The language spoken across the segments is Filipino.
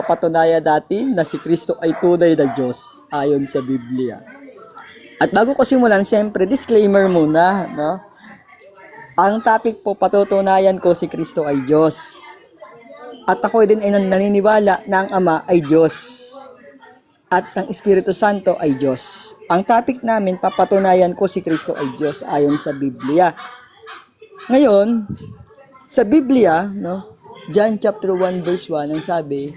papatunayan natin na si Kristo ay tunay na Diyos ayon sa Biblia. At bago ko simulan, siyempre, disclaimer muna, no? Ang topic po, patutunayan ko si Kristo ay Diyos. At ako din ay naniniwala na ang Ama ay Diyos. At ang Espiritu Santo ay Diyos. Ang topic namin, papatunayan ko si Kristo ay Diyos ayon sa Biblia. Ngayon, sa Biblia, no? John chapter 1 verse 1, ang sabi,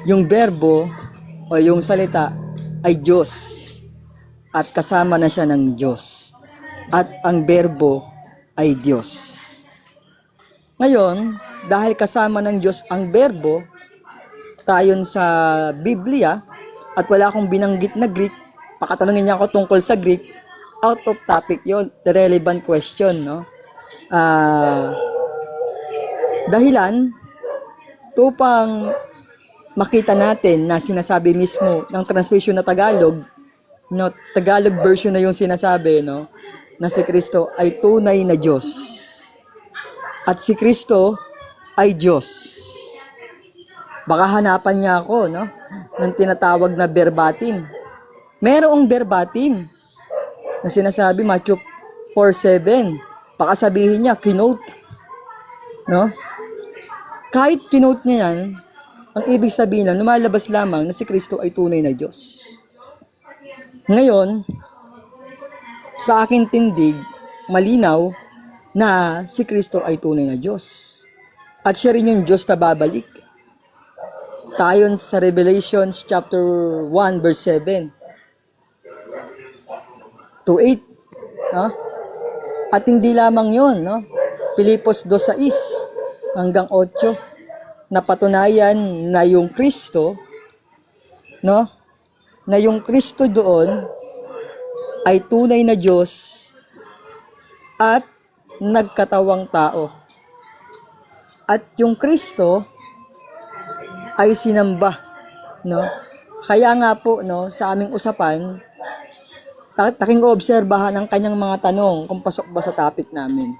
yung verbo o yung salita ay Diyos at kasama na siya ng Diyos at ang verbo ay Diyos. Ngayon, dahil kasama ng Diyos ang verbo, tayon sa Biblia at wala akong binanggit na Greek, pakatanungin niya ako tungkol sa Greek, out of topic yon, the relevant question, no? Dahilan upang makita natin na sinasabi mismo ng translation na Tagalog, no, Tagalog version na yung sinasabi, no, na si Kristo ay tunay na Diyos at si Kristo ay Diyos. Baka hanapan niya ako, no, ng tinatawag na verbatim. Merong verbatim na sinasabi Matthew 4:7. Baka sabihin niya, kinote. No? Kahit kinote niya yan, ang ibig sabihin lang, lumalabas lamang na si Kristo ay tunay na Diyos. Ngayon, sa aking tindig, malinaw na si Kristo ay tunay na Diyos. At siya rin yung Diyos na babalik. Tayon sa Revelations chapter 1 verse 7 to 8. No? At hindi lamang yon, no? Pilipos 2:6 hanggang 8 na patunayan na yung Kristo, no? Na yung Kristo doon ay tunay na Diyos at nagkatawang tao. At yung Kristo ay sinamba, no? Kaya nga po, no, sa aming usapan, taking obserbahan ang kanyang mga tanong kung pasok ba sa topic namin.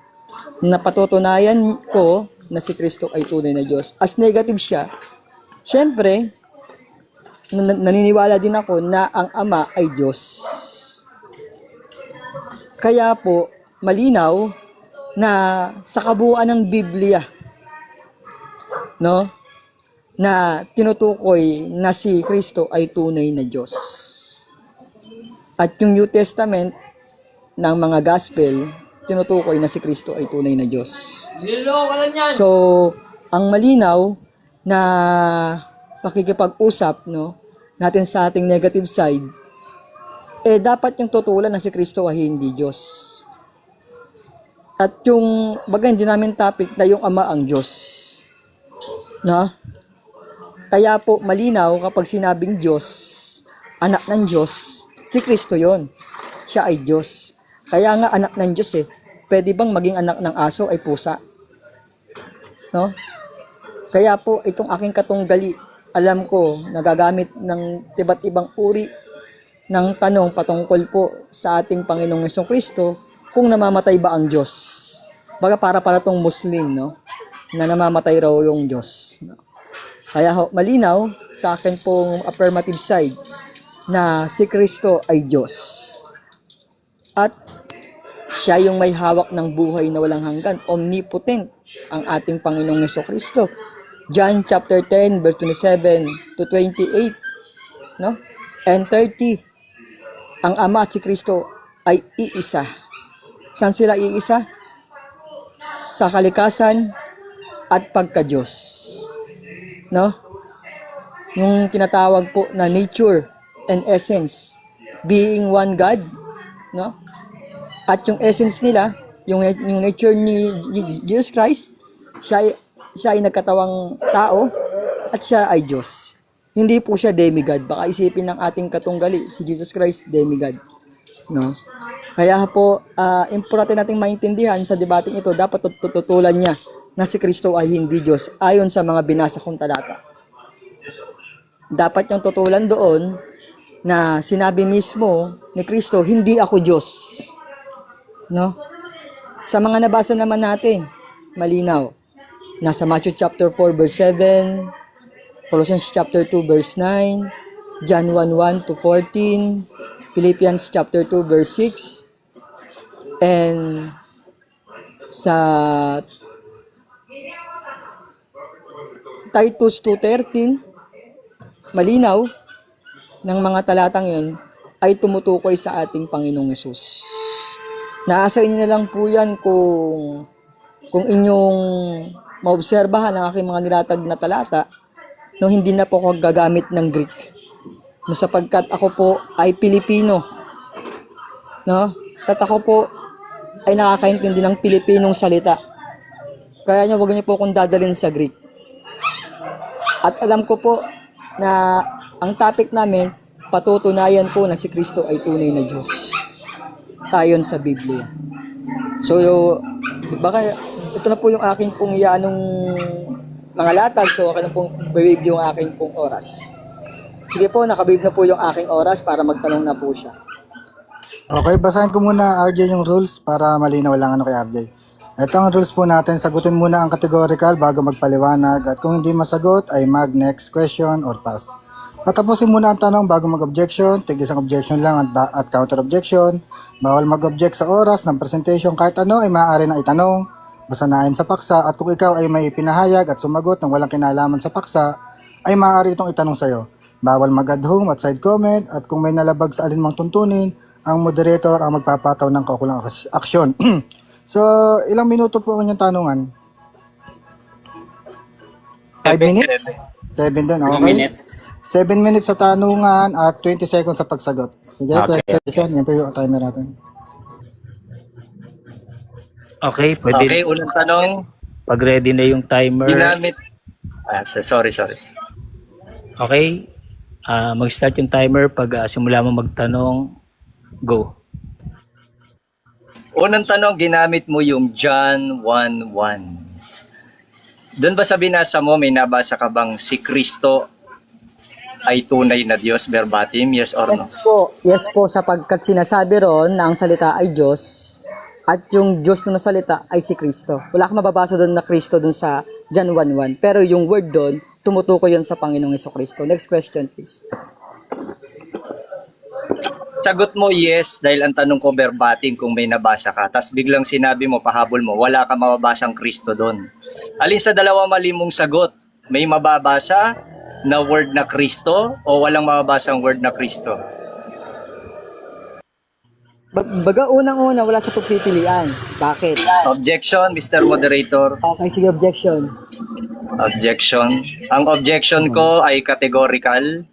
Napatutunayan ko na si Kristo ay tunay na Diyos. As negative siya, syempre, naniniwala din ako na ang Ama ay Diyos. Kaya po, malinaw na sa kabuuan ng Biblia, no, na tinutukoy na si Kristo ay tunay na Diyos. At yung New Testament ng mga Gospel, tinutukoy na si Kristo ay tunay na Diyos. So, ang malinaw na pakikipag-usap, no, natin sa ating negative side, dapat yung tutulan na si Kristo ay hindi Diyos. At yung, baga hindi namin topic na yung Ama ang Diyos. No? Kaya po, malinaw kapag sinabing Diyos, anak ng Diyos, si Kristo yon. Siya ay Diyos. Kaya nga anak ng Diyos eh. Pwede bang maging anak ng aso ay pusa? No? Kaya po itong aking katunggali, alam ko nagagamit ng iba't ibang uri ng tanong patungkol po sa ating Panginoong Jesucristo kung namamatay ba ang Diyos. Baga para tong Muslim, no? Na namamatay raw yung Diyos. No? Kaya malinaw sa akin pong affirmative side na si Kristo ay Diyos. At siya yung may hawak ng buhay na walang hanggan, omnipotent ang ating Panginoong Jesucristo. John chapter 10 verse 27 to 28, no? And 30. Ang Ama at si Kristo ay iisa. Saan sila iisa? Sa kalikasan at pagka-Diyos. No? Yung tinatawag po na nature and essence, being one God, no? At yung essence nila, yung nature ni Jesus Christ, siya ay nagkatawang tao at siya ay Diyos. Hindi po siya demigod. Baka isipin ng ating katunggali, si Jesus Christ demigod, no? Kaya po, importante nating maintindihan sa debating ito, dapat tututulan niya na si Kristo ay hindi Diyos ayon sa mga binasa kong talata. Dapat yung tutulan doon na sinabi mismo ni Kristo, hindi ako Diyos. No? Sa mga nabasa naman natin, malinaw Nasa Matthew chapter 4 verse 7, Colossians chapter 2 verse 9, John 1:1 to 14, Philippians chapter 2 verse 6, and sa Titus 2:13, malinaw ng mga talatang yun ay tumutukoy sa ating Panginoong Hesus. Naasa inyo na lang po yan kung inyong maobserbahan ang aking mga nilatag na talata, no, hindi na po ako gagamit ng Greek. No, sapagkat ako po ay Pilipino. No? At ako po ay nakakaintindi ng Pilipinong salita. Kaya wag niyo po akong dadalhin sa Greek. At alam ko po na ang topic namin, patutunayan po na si Kristo ay tunay na Diyos. Tayon sa Biblia. So, baka ito na po yung aking pong yanong mga latag. So, ako na pong babe yung aking pong oras. Sige po, nakababe na po yung aking oras para magtanong na po siya. Okay, basahin ko muna RJ yung rules para malinaw lang kay RJ. Ito ang rules po natin, sagutin muna ang categorical bago magpaliwanag at kung hindi masagot ay mag next question or pass. Patapusin muna ang tanong bago mag-objection, tig-isang objection lang at counter-objection. Bawal mag-object sa oras ng presentation, kahit ano ay maaari na itanong, basanain sa paksa at kung ikaw ay may pinahayag at sumagot ng walang kinalaman sa paksa, ay maaari itong itanong sa'yo. Bawal mag-add home at side comment at kung may nalabag sa alinmang tuntunin, ang moderator ang magpapataw ng kaukulang aksyon. So, ilang minuto po ang inyong tanungan? 5 minutes? 7 din, okay. 7 minutes sa tanungan at 20 seconds sa pagsagot. Sige, Okay. question. Yan po yung timer natin. Okay, pwede. Okay, unang tanong, Pag ready na yung timer. ginamit... sorry. Okay. Mag-start yung timer pag simula mo magtanong. Go. Unang tanong, ginamit mo yung John 1:1. Doon ba sa binasa mo, may nabasa ka bang si Kristo ay tunay na Diyos, verbatim, yes or no? Yes po, sapagkat sinasabi ron na ang salita ay Diyos at yung Diyos na salita ay si Kristo. Wala kang mababasa doon na Kristo doon sa John 1:1. Pero yung word doon, tumutukoy yun sa Panginoong Jesucristo. Next question, please. Sagot mo yes dahil ang tanong ko verbatim kung may nabasa ka. Tapos biglang sinabi mo, pahabol mo, wala ka mababasang Kristo doon. Alin sa dalawa mali mong sagot? May mababasa na word na Kristo o walang mababasang word na Kristo? Baga unang-una, wala sa pagpipilian. Bakit? Objection, Mr. Moderator. Okay, sige, objection. Objection. Ang objection ko ay categorical.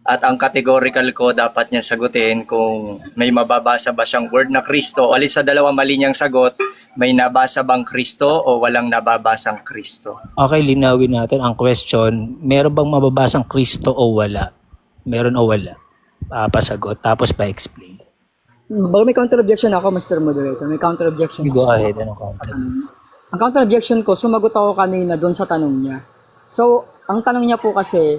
At ang categorical ko dapat niya sagutin kung may mababasa ba siyang word na Kristo. O alin sa dalawa mali niyang sagot, may nabasa bang Kristo o walang nababasang Kristo? Okay, linawin natin ang question. Meron bang mababasang Kristo o wala? Meron o wala? Pasagot, tapos pa-explain. Baga may counter-objection ako, Mr. Moderator. May counter-objection You ako. go ahead. Anong content? Ang counter-objection ko, sumagot ako kanina doon sa tanong niya. So, ang tanong niya po kasi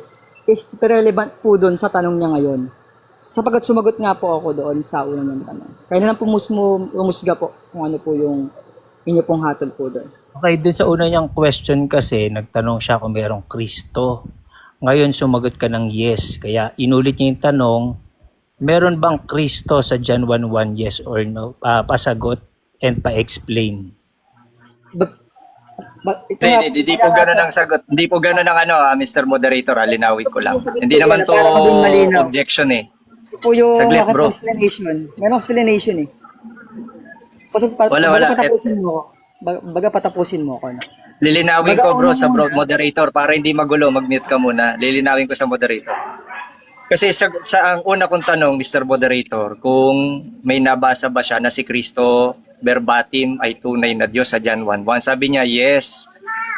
is relevant po doon sa tanong niya ngayon. Sapagkat sumagot nga po ako doon sa unang niyang tanong. Kaya na lang po umusga po kung ano po yung inyo pong hatol po doon. Okay, dun sa una niyang question kasi, nagtanong siya kung merong Kristo. Ngayon, sumagot ka ng yes. Kaya inulit niya yung tanong, meron bang Kristo sa John 1:1, yes or no? Pasagot and pa-explain. Hindi po gano'n ang sagot. Hindi po gano'n ang Mr. Moderator, linawin ko lang. Hindi naman to objection eh. Po yung Saglit, bro. explanation. Merong explanation eh. Wala. Baga patapusin mo ako. Baga patapusin mo ako. No? Lilinawin ko bro sa moderator para hindi magulo, mag-mute ka muna. Lilinawin ko sa moderator. Kasi sa ang una kong tanong, Mr. Moderator, kung may nabasa ba siya na si Kristo verbatim ay tunay na Diyos sa John 1:1. Sabi niya, yes,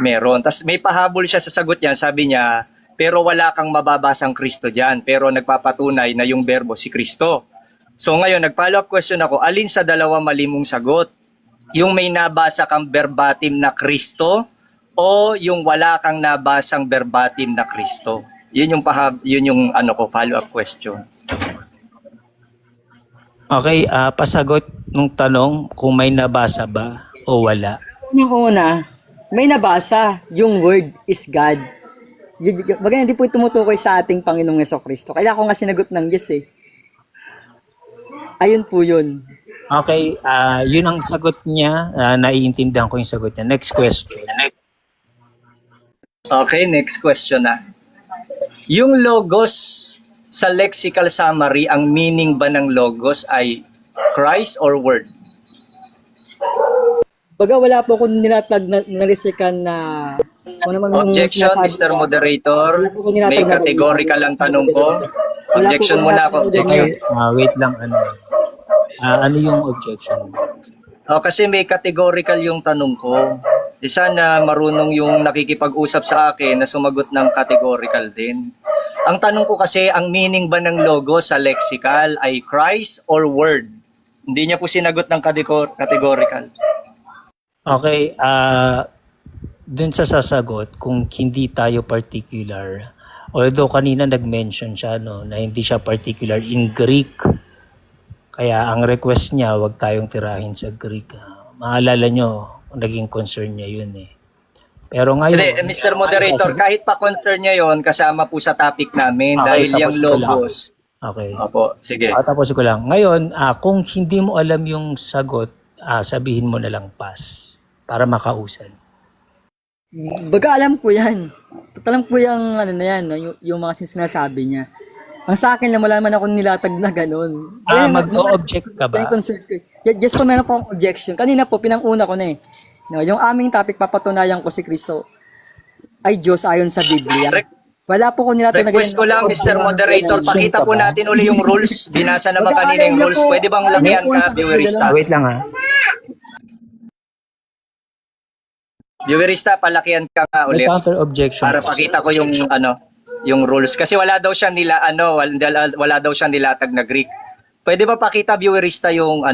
meron. Tapos may pahabol siya sa sagot niya. Sabi niya, pero wala kang mababasang Kristo dyan. Pero nagpapatunay na yung verbo si Kristo. So ngayon, nag-follow up question ako, alin sa dalawa mali mong sagot? Yung may nabasa kang verbatim na Kristo o yung wala kang nabasang verbatim na Kristo? Yun yung follow up question. Okay, pasagot nung tanong kung may nabasa ba o wala. Yung una, may nabasa, yung word is God. Baga hindi po tumutukoy sa ating Panginoong Jesucristo. Kaya ako nga sinagot ng yes eh. Ayun po yun. Okay, yun ang sagot niya. Naiintindihan ko yung sagot niya. Next question. Okay, next question na. Yung logos sa lexical summary, ang meaning ba ng logos ay Christ or word? Baga wala po akong nilatag na narisikan na kung naman yung Objection, sinasabi Mr. niya. Moderator. Wala po akong nilatag May na- categorical ang tanong ko. Wala po Objection akong muna ako. nilatag na- Objection. Wait lang. Ano yung objection? Kasi may categorical yung tanong ko. Sana marunong yung nakikipag-usap sa akin na sumagot ng categorical din. Ang tanong ko kasi, ang meaning ba ng logo sa lexical ay Christ or word? Hindi niya po sinagot ng categorical. Okay, dun sa sasagot, kung hindi tayo particular, although kanina nag-mention siya no, na hindi siya particular in Greek, kaya ang request niya, wag tayong tirahin sa Greek. Maalala nyo, naging concern niya yun eh. Pero ngayon... Hindi, Mr. Moderator, kahit pa concern niya yon kasama po sa topic namin Okay, dahil yung tapos ko lang. logos. Okay. Opo, sige. Tapos ko lang. Ngayon, kung hindi mo alam yung sagot, sabihin mo na lang pass para makausan. Baga alam ko yan. Alam ko yung ano na yan, no? yung mga sinasabi niya. Ang sa akin lang, wala naman ako nilatag na ganun. Mag-o-object ka ba? Yung concern ko. Yes po, meron po akong objection. Kanina po, pinanguna ko na eh. No, yung aming topic, papatunayan ko si Kristo ay Diyos ayon sa Biblia. Wala po ko nilatag na ganun. Request ko lang, Mr. Moderator, pakita po natin uli yung rules. Binasa naman kanina yung rules. Pwede bang lagyan ka, viewerista? Wait lang ha. Viewerista, palakihan ka nga May ulit counter objection. para pakita ko yung rules. Kasi wala daw siya wala daw siya nilatag na Greek. Pwede ba pakita, viewerista, yung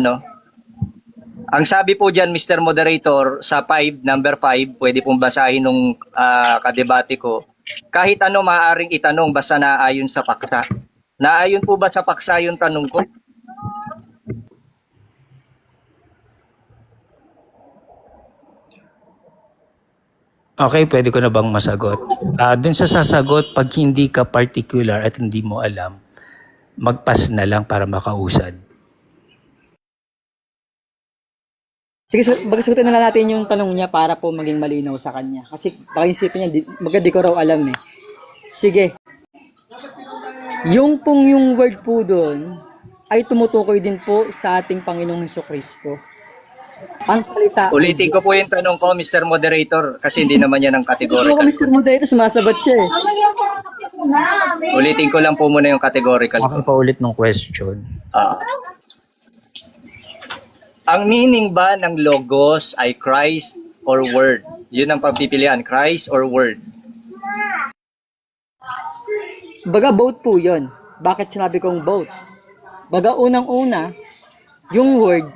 ang sabi po dyan, Mr. Moderator, sa number 5, pwede pong basahin nung kadebate ko. Kahit ano maaaring itanong, basta naayon sa paksa. Naayon po ba sa paksa yung tanong ko? Okay, pwede ko na bang masagot? Dun sa sasagot, pag hindi ka particular at hindi mo alam, mag-pass na lang para makausad. Sige, sagutin na lang natin yung tanong niya para po maging malinaw sa kanya. Kasi baka isipin niya, baga di ko raw alam eh. Sige. Yung word po doon ay tumutukoy din po sa ating Panginoong Jesucristo. Ang salita. Ulitin ko po yung tanong ko, Mr. Moderator, kasi hindi naman yan ang Siguro categorical. Mr. Moderator, sumasagot siya eh. Ulitin ko lang po muna yung categorical ko. Ako pa ulit ng question. Ang meaning ba ng logos ay Christ or word? Yun ang pagpipilian, Christ or word. Baga both po yun. Bakit sinabi kong both? Baga unang-una, yung word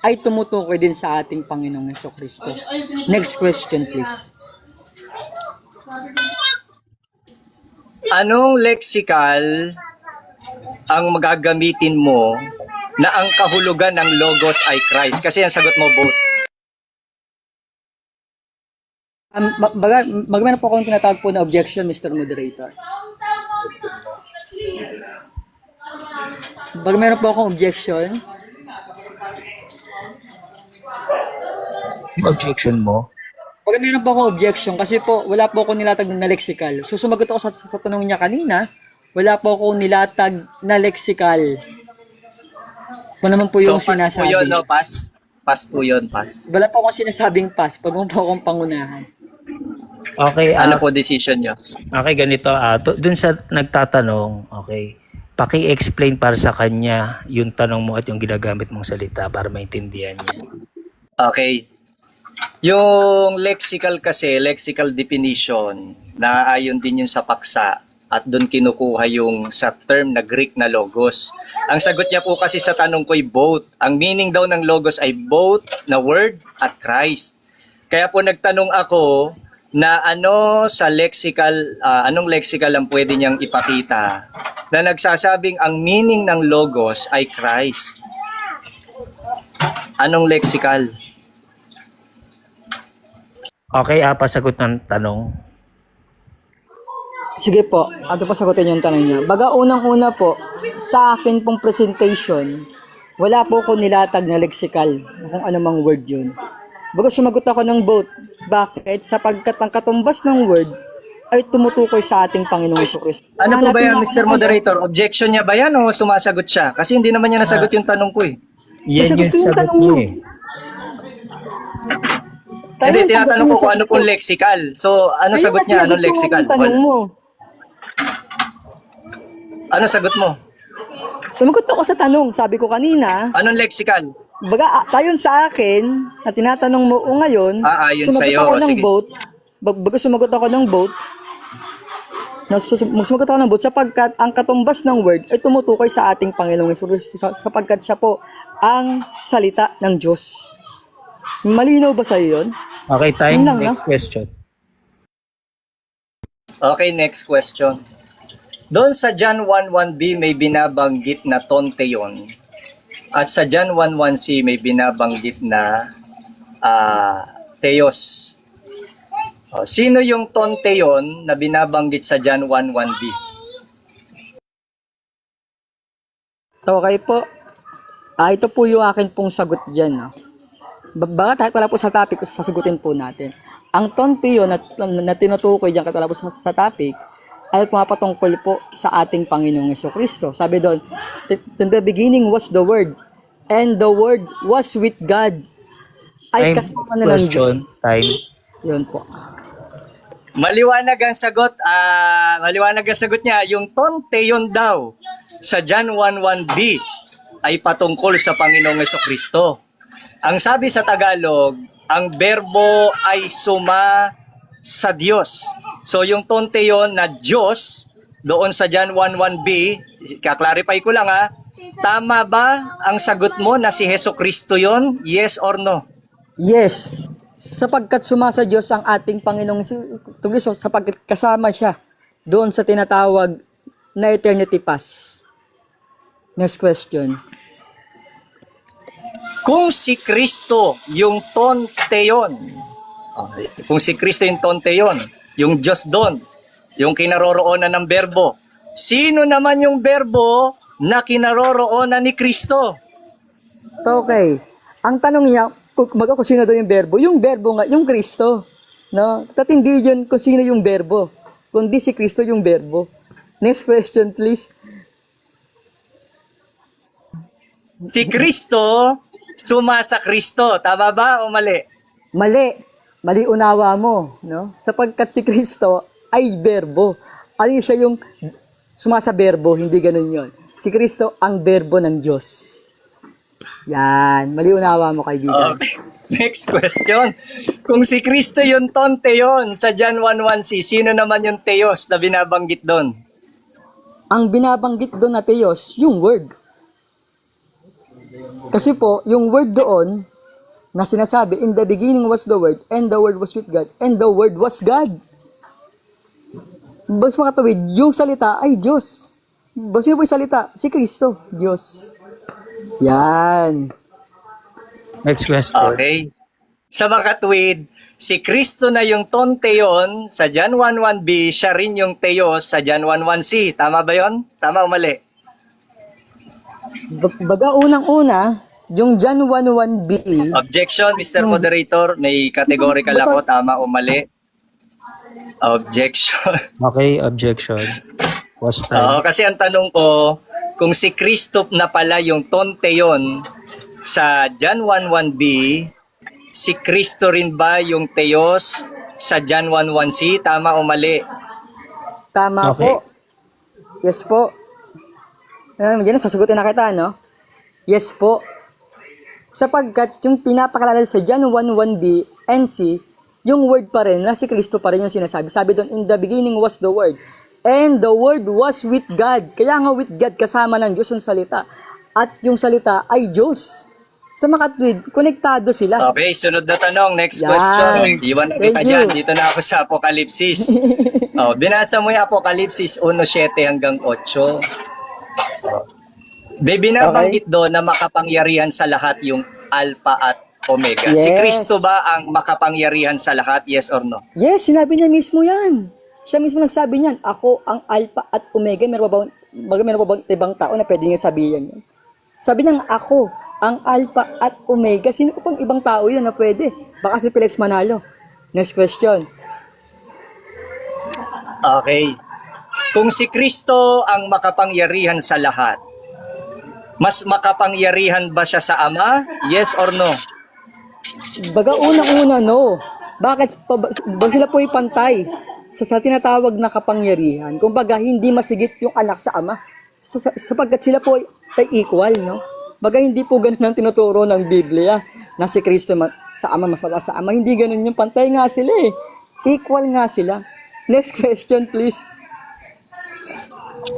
ay tumutukoy din sa ating Panginoong Jesucristo. Next question please. Anong lexical ang magagamitin mo na ang kahulugan ng logos ay Christ? Kasi ang sagot mo both. Magmeron po akong tinatawag po na objection, Mr. Moderator. Magmeron po akong objection. Yung objection mo? Meron po akong objection kasi po wala po akong nilatag na lexical. So sumagot ako sa tanong niya kanina, wala po akong nilatag na lexical. Kung naman po yung So pass po sinasabi. yun, no? Pass? Pass po yun, pass. Wala po akong sinasabing pass. Pag mo po akong pangunahan. Okay, Ano po decision nyo? okay ganito. Dun sa nagtatanong, okay, paki-explain para sa kanya yung tanong mo at yung ginagamit mong salita para maintindihan niya. Okay. Yung lexical kasi, lexical definition, naayon din yun sa paksa at doon kinukuha yung sa term na Greek na logos. Ang sagot niya po kasi sa tanong ko ay both. Ang meaning daw ng logos ay both na word at Christ. Kaya po nagtanong ako na sa lexical, anong lexical ang pwede niyang ipakita na nagsasabing ang meaning ng logos ay Christ. Anong lexical? Okay, pasagot ng tanong. Sige po, ato pa sagutin yung tanong niya. Baga unang-una po, sa akin pong presentation, wala po ko nilatag na lexical, kung anumang word yun. Baga sumagot ako ng both. Bakit? Sapagkat ang katumbas ng word ay tumutukoy sa ating Panginoong Jesucristo. Ano po ba yan, Hanapin Mr. ako- Moderator? Objection niya ba yan o sumasagot siya? Kasi hindi naman niya nasagot yung tanong ko eh. Yan Sasagot yung ko yung sagot tanong niya mo. eh. Hindi, Tanong, tinatanong ko sagutin kung niya ano sa- pong lexical. So, ano Ayun sagot nga, niya? Anong sinagot ko lexical? ang tanong mo. Ano sagot mo? Sumagot ako sa tanong, sabi ko kanina, Anong lexical? baga tayon sa akin, na tinatanong mo ngayon, Ayon sumagot sa'yo, ako ng sige. vote, baga sumagot ako ng vote, sumagot ako ng vote sapagkat ang katumbas ng word ay tumutukoy sa ating Panginoong Jesucristo sapagkat siya po ang salita ng Diyos. Malinaw ba sa iyo yun? Okay, time. Yun lang, Next question. Okay, next question. Doon sa John 1:1b may binabanggit na tonteyon at sa John 1:1c may binabanggit na theos. Sino yung tonteyon na binabanggit sa John 1:1b? Okay po. Ito po yung akin pong sagot dyan. No? Baka kahit wala po sa topic, sasagutin po natin. Ang tonteyon na tinutukoy dyan kahit wala po sa topic, ay pumapatungkol po sa ating Panginoong Jesucristo. Sabi doon, in the beginning was the Word, and the Word was with God. Ay Time. kasama na lang Question. Diyos. Time. Yun po. Maliwanag ang sagot. Maliwanag ang sagot niya. Yung tonteyon daw sa John 1:1b ay patungkol sa Panginoong Jesucristo. Ang sabi sa Tagalog, ang berbo ay suma sa Diyos. So yung tonteyon na Diyos doon sa John 1:1b, kaklarify ko lang tama ba ang sagot mo na si Jesucristo yon? Yes or no? Yes, sapagkat sumasa Diyos ang ating Panginoong Jesucristo, sapagkat kasama siya doon sa tinatawag na eternity past. Next question. Kung si Kristo yung tonteyon, kung si Kristo yung tonteyon, yung Diyos doon, yung kinaroroonan ng berbo, sino naman yung berbo na kinaroroonan ni Kristo? Okay. Ang tanong niya, kung sino daw yung berbo? Yung berbo nga, yung Kristo. No? At hindi yun kung sino yung berbo, kundi si Kristo yung berbo. Next question, please. Si Kristo, sumasa Kristo. Tama ba o mali? Mali. Mali unawa mo. No? Sapagkat si Kristo ay berbo. Ano siya yung sumasa berbo? Hindi ganun yon. Si Kristo ang berbo ng Diyos. Yan. Mali unawa mo, kaibigan. Okay. Next question. Kung si Kristo yung tonteyon sa John 1:1c, sino naman yung theos na binabanggit doon? Ang binabanggit doon na Theos, yung word. Kasi po, yung word doon na sinasabi, in the beginning was the word, and the word was with God, and the word was God. Bags makatawid, yung salita ay Diyos. Sino po yung salita? Si Kristo, Diyos. Yan. Next question. Okay. Sa makatwid, si Kristo na yung tonteyon sa John 1:1b, siya rin yung theos sa John 1:1c. Tama ba yon? Tama o mali? Baga unang-una, yung John 1:1b, Objection, Mr. Moderator. May categorical ako. Tama o mali? Objection. Okay, objection. Pause time. Oo, kasi ang tanong ko, kung si Kristo na pala yung tonteyon sa John 1:1b, si Kristo rin ba yung theos sa John 1:1c? Tama o mali? tama Okay. po. Yes po. Yan, sasagutin na kita, no? Yes po. Sapagkat yung pinapakalala sa John 1:1b and c, yung word pa rin, na si Kristo pa rin yung sinasabi. Sabi doon, in the beginning was the word, and the word was with God. Kaya nga with God, kasama ng Diyos yung salita. At yung salita ay Diyos. Sa makatwid, konektado sila. Okay, sunod na tanong. Next Yan. question. Iwan na kita Thank dyan. you. Dito na ako sa Apokalipsis. Binasa mo yung Apokalipsis 1:7 hanggang 8. May binabanggit doon na makapangyarihan sa lahat yung Alpha at Omega. Si Yes. Kristo ba ang makapangyarihan sa lahat? Yes or no? Yes, sinabi niya mismo yan. Siya mismo nagsabi niyan, ako ang Alpha at Omega. Meron ba bang ibang tao na pwede niya sabihin yan? Sabi niya, ako ang Alpha at Omega. Sino pang ibang tao yun na pwede? Baka si Felix Manalo. Next question. Okay. Kung si Kristo ang makapangyarihan sa lahat, mas makapangyarihan ba siya sa Ama? Yes or no? Baga unang-una, no. Bakit? Bag sila po pantay sa tinatawag na kapangyarihan. Kumbaga, hindi masigit yung anak sa ama. Sapagkat sila po ay equal, no? Baga, hindi po ganun ang tinuturo ng Biblia na si Kristo sa ama, mas mataas sa ama. Hindi ganun yung pantay nga sila eh. Equal nga sila. Next question, please.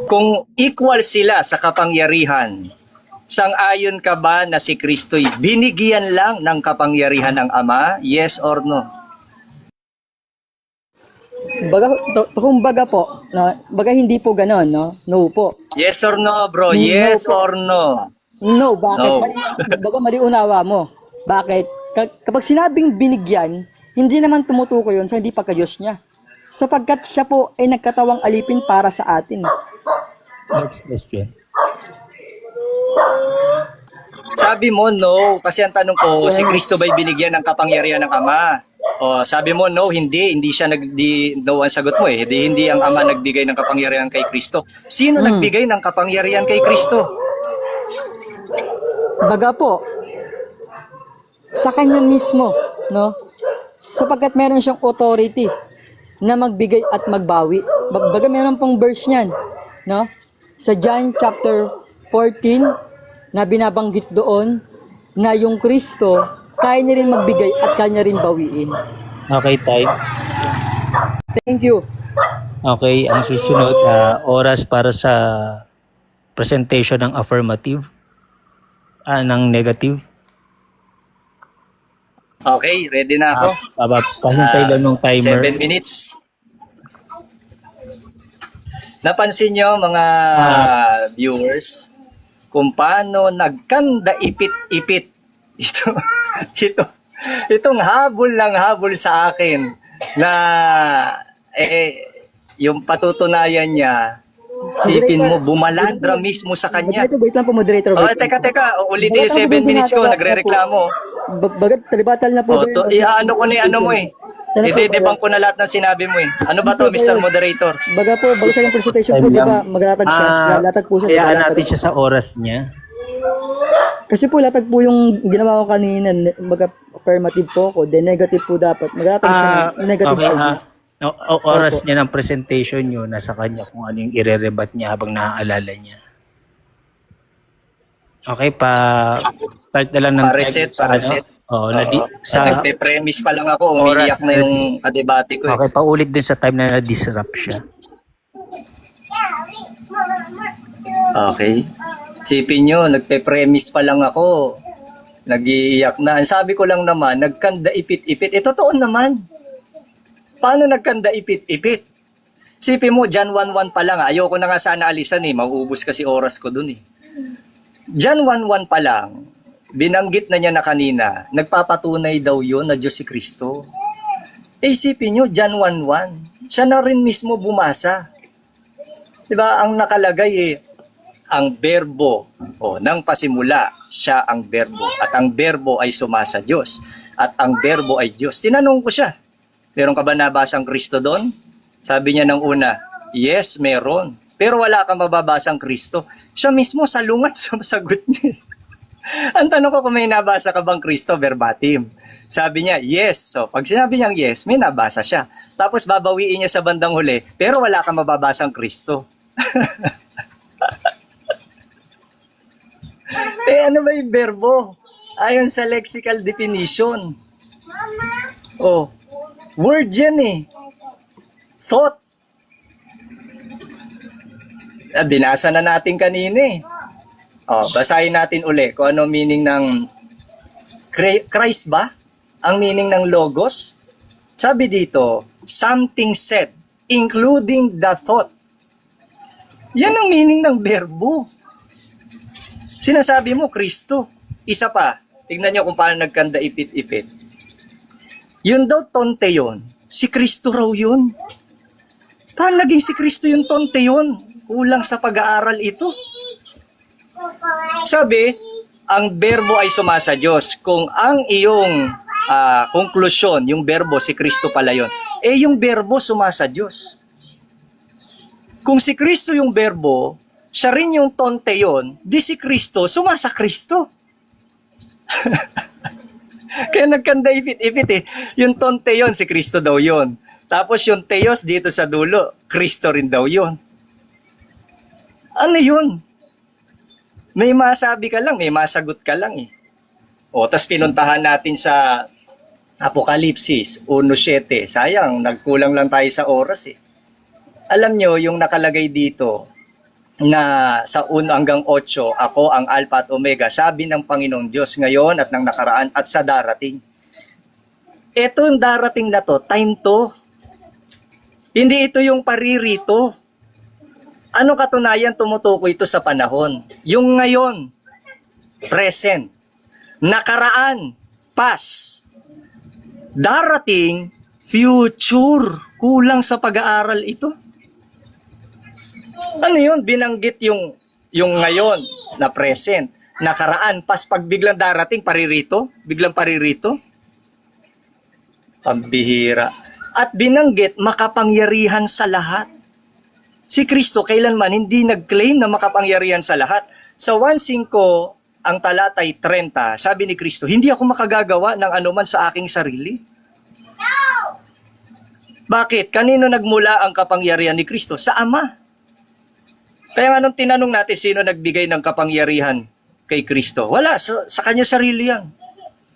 Kung equal sila sa kapangyarihan, sang-ayon ka ba na si Kristo'y binigyan lang ng kapangyarihan ng Ama? Yes or no? Baga, kumbaga po, no, baga hindi po gano'n, no? No po. Yes or no, bro? No Yes po. or no? No, bakit? No. Baga mali unawa mo. Bakit? Kapag sinabing binigyan, hindi naman tumutukoy yun sa hindi pagka-Diyos niya. Sapagkat siya po ay nagkatawang alipin para sa atin. Next question. Sabi mo no, kasi ang tanong ko, si Kristo ba'y binigyan ng kapangyarihan ng Ama? O sabi mo no, hindi siya no ang sagot mo eh. Hindi ang Ama nagbigay ng kapangyarihan kay Kristo. Sino nagbigay ng kapangyarihan kay Kristo? Baga po, sa kanya mismo, no? Sapagkat meron siyang authority na magbigay at magbawi. Baga meron pong verse niyan, no? Sa John chapter 14, na binabanggit doon na yung Kristo, kaya niya rin magbigay at kaya niya rin bawiin. Okay, time. Thank you. Okay, ang susunod, oras para sa presentation ng affirmative, ng negative. Okay, ready na ako. Pahintay lang ng timer. 7 minutes. Napansin nyo mga viewers kung paano nagkanda ipit-ipit itong habol ng habol sa akin na yung patutunayan niya, sipin mo, bumalandra mismo sa kanya. Moderator, wait lang po, moderator. Oh, teka, ulitin yung 7 minutes ko, nagre-reklamo. Bagat, talibatal na po. Ano ko na yung ano mo eh. Idedebang ko na lahat ng sinabi mo eh. Ano ba to, Mr. Moderator? Baga po, bago sa yung presentation po, di ba, maglatag siya. Latag po siya. Kaya natin siya sa oras niya. Kasi po, latag po yung ginawa ko kanina, baga affirmative po ako, then negative po dapat. Maglatag siya ng negative okay, side. oras niya ng presentation nyo, nasa kanya kung ano yung ire-rebat niya habang naaalala niya. Okay, start na lang ng Pa-reset. Nagpe-premise pa lang ako, umiiyak na yung kadebate ko eh. Okay, paulit din sa time na na-disrupt siya. Okay. Sipin nyo, nagpe-premise pa lang ako. Nag-iiyak na. Ang sabi ko lang naman, nagkanda ipit-ipit. Totoo naman. Paano nagkanda ipit-ipit? Sipin mo, John 1:1 pa lang. Ayoko na nga sana alisan eh. Mauubos kasi oras ko dun eh. John 1:1 pa lang, binanggit na niya na kanina, nagpapatunay daw yon na Diyos si Kristo. Isipin nyo, John 1:1, siya na rin mismo bumasa. Diba, ang nakalagay ang berbo, nang pasimula, siya ang berbo. At ang berbo ay sumasa Diyos. At ang berbo ay Diyos. Tinanong ko siya, meron ka ba nabasang Kristo doon? Sabi niya ng una, yes, meron. Pero wala kang mababasang Kristo. Siya mismo salungat sa sagot niya. Ang tanong ko kung may nabasa ka bang Kristo verbatim. Sabi niya, yes. So, pag sinabi niyang yes, may nabasa siya. Tapos babawiin niya sa bandang huli, pero wala kang mababasang Kristo. Ano ba yung verbo? Ayon sa lexical definition. Word yan eh. Thought. Binasa na natin kanina eh. Basahin natin uli kung ano meaning ng Christ ba? Ang meaning ng logos? Sabi dito, something said, including the thought. Yan ang meaning ng verbo. Sinasabi mo, Kristo. Isa pa, tignan nyo kung paano nagkanda ipit-ipit. Yun daw tonte yun. Si Kristo raw yun. Paano naging si Kristo yung tonte yun? Kulang sa pag-aaral ito. Sabi, ang berbo ay sumasa Diyos. Kung ang iyong konklusyon, yung berbo, si Kristo pala yun. Eh, yung berbo sumasa Diyos. Kung si Kristo yung berbo, siya rin yung tonte yun, di si Kristo, sumasa Kristo. Kaya nagkanda ipit-ipit eh. Yung tonte yun, si Kristo daw yun. Tapos yung teos dito sa dulo, Kristo rin daw yun. Ano yun? May masabi ka lang, may masagot ka lang eh. O, tas pinuntahan natin sa Apokalipsis 1:7. Sayang, nagkulang lang tayo sa oras eh. Alam nyo, yung nakalagay dito na sa 1 hanggang 8, ako ang Alpha at Omega, sabi ng Panginoong Diyos ngayon at ng nakaraan at sa darating. Ito yung darating na to, time to. Hindi ito yung paririto. Ano katunayan tumutukoy ito sa panahon? Yung ngayon, present. Nakaraan, past. Darating, future. Kulang sa pag-aaral ito. Ano yun? Binanggit yung ngayon na present. Nakaraan, past. Pag biglang darating, paririto. Biglang paririto. Pambihira. At binanggit, makapangyarihan sa lahat. Si Kristo kailanman hindi nag-claim na makapangyarihan sa lahat. Sa 1:5, ang talatay 30, sabi ni Kristo, hindi ako makagagawa ng anuman sa aking sarili. Bakit? Kanino nagmula ang kapangyarihan ni Kristo? Sa Ama. Kaya nga nung tinanong natin sino nagbigay ng kapangyarihan kay Kristo, wala, sa kanya sarili yan.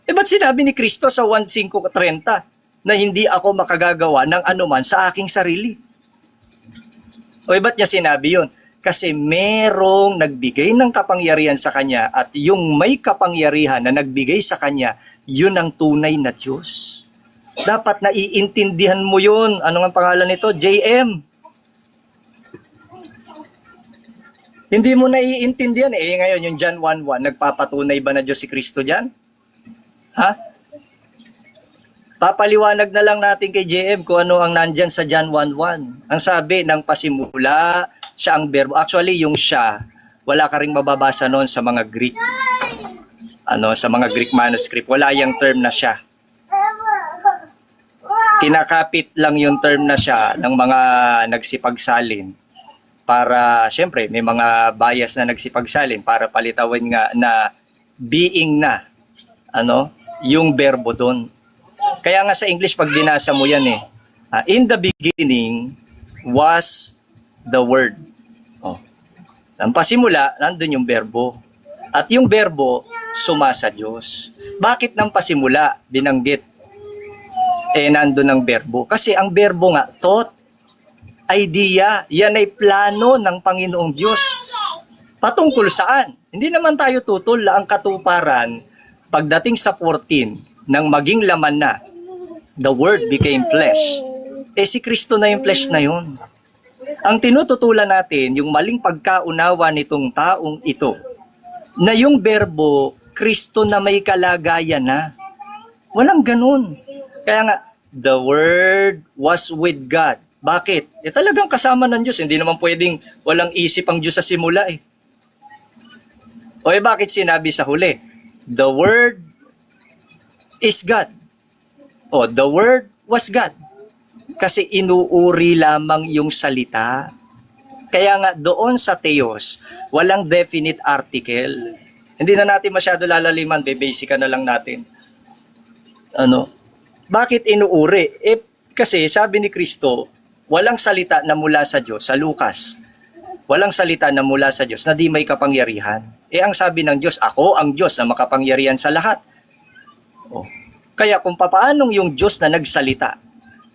Eh ba't sinabi ni Kristo sa 1:5:30 na hindi ako makagagawa ng anuman sa aking sarili? O ba't niya sinabi yun? Kasi merong nagbigay ng kapangyarihan sa kanya at yung may kapangyarihan na nagbigay sa kanya, yun ang tunay na Diyos. Dapat naiintindihan mo yun. Ano nga pangalan nito? JM. Hindi mo naiintindihan eh. Ngayon yung John 1:1, nagpapatunay ba na Diyos si Kristo dyan? Ha? Papaliwanag na lang natin kay JM kung ano ang nandyan sa John 1:1. Ang sabi ng pasimula, siya ang berbo. Actually, yung siya, wala ka ring mababasa noon sa mga Greek. Sa mga Greek manuscript. Wala yung term na siya. Kinakapit lang yung term na siya ng mga nagsipagsalin. Para, syempre, may mga bias na nagsipagsalin para palitawin nga na being na, yung berbo doon. Kaya nga sa English, pag binasa mo yan in the beginning was the Word. Ang pasimula, nandun yung berbo. At yung berbo, sumasa Diyos. Bakit nang pasimula, binanggit, nandun ang berbo? Kasi ang berbo nga, thought, idea, yan ay plano ng Panginoong Diyos. Patungkol saan? Hindi naman tayo tutol ang katuparan pagdating sa 14 nang maging laman na, the Word became flesh. Si Kristo na yung flesh na yun. Ang tinututulan natin, yung maling pagkaunawa nitong taong ito, na yung berbo, Kristo na may kalagayan na. Walang ganun. Kaya nga, the Word was with God. Bakit? Talagang kasama ng Diyos. Hindi naman pwedeng walang isip ang Diyos sa simula bakit sinabi sa huli? The Word is God. The Word was God. Kasi inuuri lamang yung salita. Kaya nga doon sa Theos, walang definite article. Hindi na natin masyado lalaliman, basic na lang natin. Bakit inuuri? Kasi sabi ni Kristo, walang salita na mula sa Diyos, sa Lucas. Walang salita na mula sa Diyos na di may kapangyarihan. Ang sabi ng Diyos, ako ang Diyos na makapangyarihan sa lahat. Kaya kung papaanong yung Diyos na nagsalita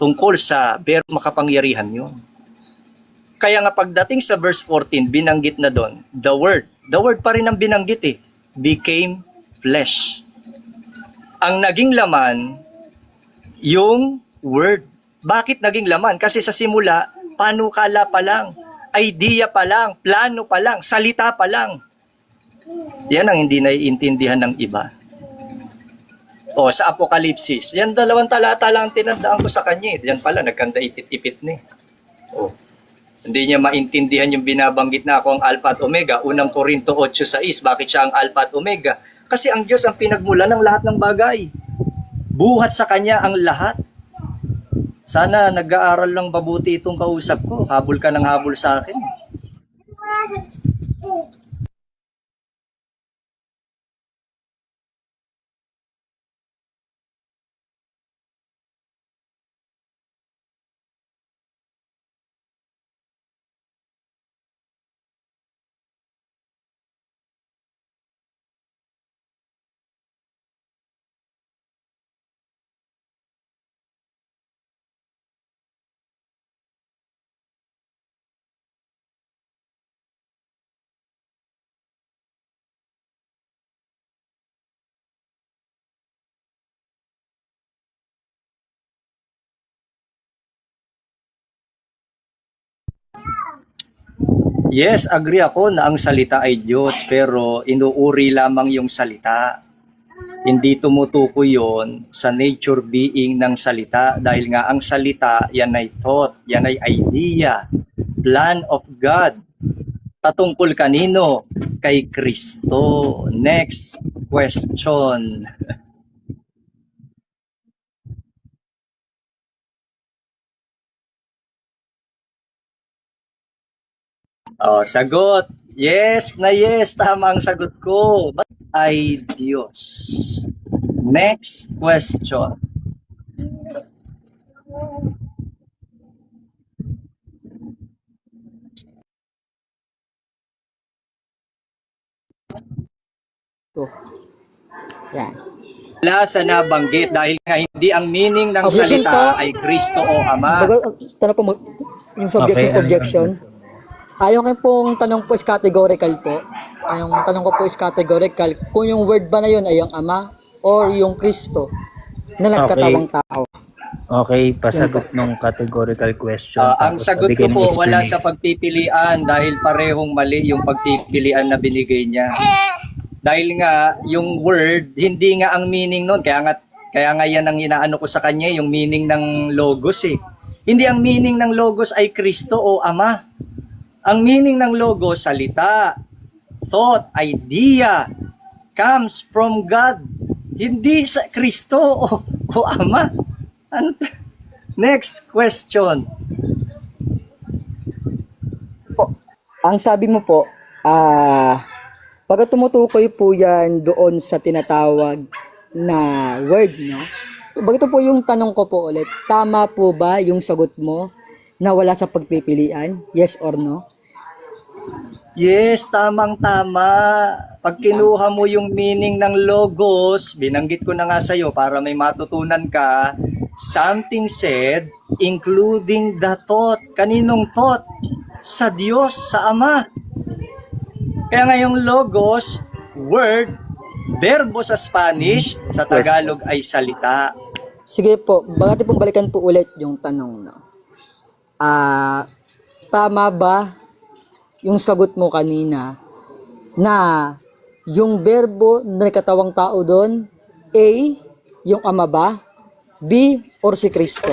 tungkol sa makapangyarihan yun. Kaya nga pagdating sa verse 14, binanggit na doon, the Word pa rin ang binanggit became flesh. Ang naging laman, yung Word. Bakit naging laman? Kasi sa simula, panukala pa lang, idea pa lang, plano pa lang, salita pa lang. Yan ang hindi naiintindihan ng iba. O, sa Apokalipsis. Yan, 2 talata lang ang tinandaan ko sa kanya. Yan pala, nagkanda ipit-ipit na. O, hindi niya maintindihan yung binabanggit na ako ang Alpha at Omega. Unang Korinto 8:6. Bakit siya ang Alpha at Omega? Kasi ang Diyos ang pinagmula ng lahat ng bagay. Buhat sa Kanya ang lahat. Sana nag-aaral lang mabuti itong kausap ko. Habol ka ng habol sa akin. Yes, agree ako na ang salita ay Diyos, pero inuuri lamang yung salita. Hindi tumutukoy yon sa nature being ng salita dahil nga ang salita, yan ay thought, yan ay idea, plan of God. Patungkol kanino? Kay Kristo. Next question. Oh, sagot. Yes na yes, tama ang sagot ko. Ba't ay Diyos? Next question. To. Yan. Wala sa nabanggit dahil nga hindi ang meaning ng Objection salita po. ay Kristo o Ama. Tanong po, yung subjection, Okay, objection. Yung pong tanong po is categorical po. Yung tanong ko po is categorical. Kung yung word ba na yun ay yung Ama or yung Kristo na nagkatawang tao. Okay, pasagot ng categorical question. Ang tapos sagot ko pabigyan ng po, wala explanation. sa pagpipilian dahil parehong mali yung pagpipilian na binigay niya. Dahil nga, yung word, hindi nga ang meaning nun. Kaya nga yan ang inaano ko sa kanya, yung meaning ng logos eh. Hindi ang meaning ng logos ay Kristo o Ama. Ang meaning ng logos, salita, thought, idea, comes from God. Hindi sa Kristo o Ama. Next question. Ang sabi mo po, pag tumutukoy po yan doon sa tinatawag na word, no? Bagito po yung tanong ko po ulit, tama po ba yung sagot mo na wala sa pagpipilian? Yes or no? Yes, tamang-tama. Pag kinuha mo yung meaning ng logos, binanggit ko na nga sa'yo para may matutunan ka, something said, including the thought. Kaninong thought? Sa Diyos, sa Ama. Kaya nga yung logos, word, verbo sa Spanish, sa Tagalog ay salita. Sige po, bakit po balikan po ulit yung tanong, no? Tama ba yung sagot mo kanina na yung verbo na katawang tao doon, A, yung Ama ba? B, or si Kristo?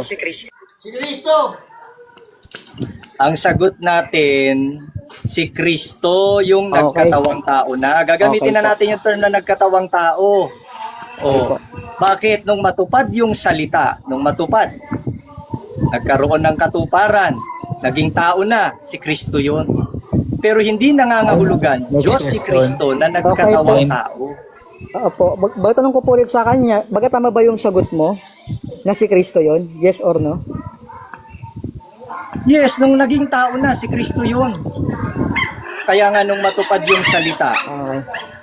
Ang sagot natin, si Kristo yung Okay. nagkatawang tao na. Gagamitin Okay na po. natin yung term na nagkatawang tao. po. Bakit? Nung matupad yung salita, nagkaroon ng katuparan, naging tao na, si Kristo yun. Pero hindi nangangahulugan, Next Diyos si question. Kristo na nagkatawang Okay. tao. Opo, tanong ko po ulit sa kanya, baga tama ba yung sagot mo na si Kristo yon? Yes or no? Yes, nung naging tao na, si Kristo yun. Kaya nga nung matupad yung salita,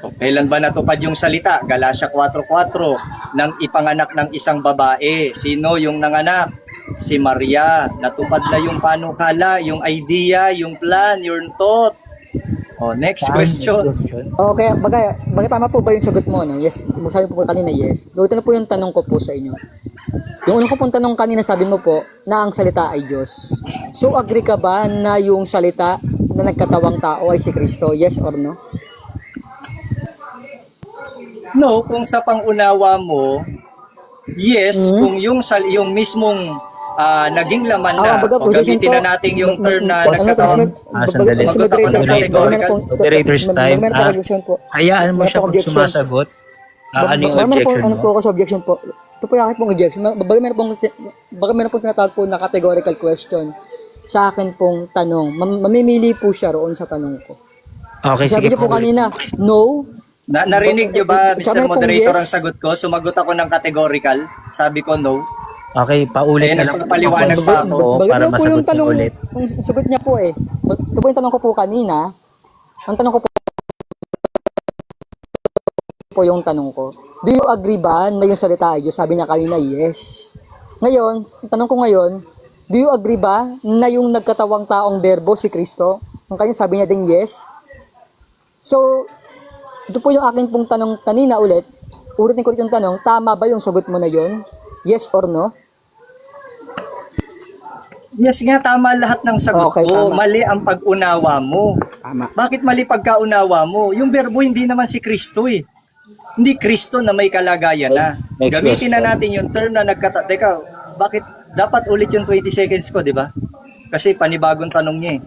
Okay. kailan ba natupad yung salita? Galatia 4:4, nang ipanganak ng isang babae. Sino yung nanganak? Si Maria. Natupad na yung panukala, yung idea, yung plan, yung thought. Next question. Okay, baga tama po ba yung sagot mo, no? Yes, sabi po kanina yes. Ito na po yung tanong ko po sa inyo. Yung unang ko pong tanong kanina, sabi mo po na ang salita ay Diyos. So, agree ka ba na yung salita na nagkatawang tao ay si Kristo? Yes or no? No, kung sa pangunawa mo, Yes, kung yung mismong naging laman na, baga, o objection gamitin po. na natin yung term na Ano, nagkataon. Sandali. Magot ako ng categorical. Moderator's time. Hayaan mo siya kung sumasagot. Ano yung objection Ano po mo? ako sa objection po? Ito po yung akin pong objection. Baga meron pong tinatawag po na categorical question sa akin pong tanong. Mamimili po siya roon sa tanong ko. Okay, Sabi sige niyo po kanina, no. Narinig niyo ba, Tsaka Mr. meron pong Moderator, yes. ang sagot ko? Sumagot ako ng categorical. Sabi ko no. Okay, paulit na lang. nagpapaliwanag pa ako. Para Baga po masagot yung niyo tanong, ulit. yung sagot niya po eh. Ito po yung tanong ko po kanina. Ang tanong ko po yung tanong ko. Do you agree ba na yung salita ay Diyos? Sabi niya kanina, yes. Ngayon, ang tanong ko ngayon, do you agree ba na yung nagkatawang taong berbo si Kristo? Ang kanya sabi niya ding yes. So, ito po yung akin pong tanong kanina ulit. Ulitin ko ulit yung tanong, tama ba yung sagot mo na yon? Yes or no? Yes nga, tama lahat ng sagot Okay, ko. tama. Mali ang pag-unawa mo. Tama. Bakit mali pagkaunawa mo? Yung verbo hindi naman si Kristo eh. Hindi Kristo na may kalagayan na. Next Gamitin na question. natin yung term na Teka, bakit dapat ulit yung 20 seconds ko, di ba? Kasi panibagong tanong niya eh.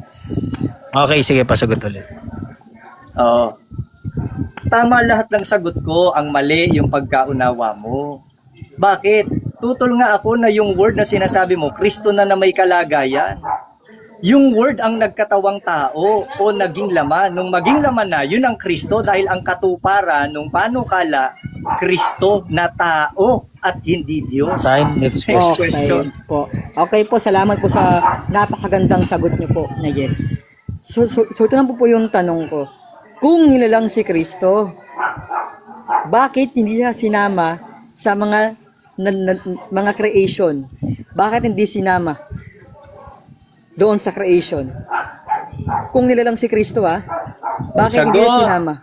Okay, sige, pasagot ulit. Oo. Tama lahat ng sagot ko, ang mali yung pagkaunawa mo. Bakit? Tutol nga ako na yung word na sinasabi mo, Kristo na may kalagayan. Yung word ang nagkatawang tao o naging laman. Nung maging laman na, yun ang Kristo dahil ang katuparan nung panukala, Kristo na tao at hindi Diyos. Time, next Next question. question. Po. Okay po, salamat po sa napakagandang sagot niyo po na yes. So ito na po yung tanong ko. Kung nilalang si Kristo, bakit hindi siya sinama sa mga creation? Bakit hindi sinama doon sa creation? Kung nilalang si Kristo bakit hindi siya Sagot. sinama?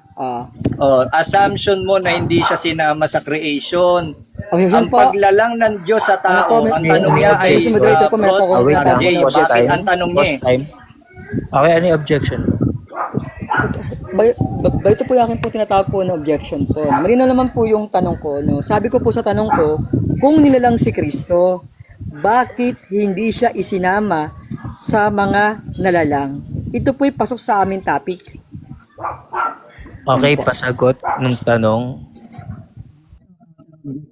Assumption mo na hindi siya sinama sa creation. Okay, Ang po. paglalang ng Diyos sa tao, Ano po, ang tanong niya ay, Mr. Moderator po, meron po akong Wait lang, RJ, pause bakit time. ang tanong niya Pause eh? time. Okay, ano yung objection? Ito po yung akin po tinatawag po na objection po. Malinaw naman po yung tanong ko. No? Sabi ko po sa tanong ko, kung nilalang si Kristo, bakit hindi siya isinama sa mga nalalang? Ito po'y pasok sa aming topic. Okay, pasagot ng tanong.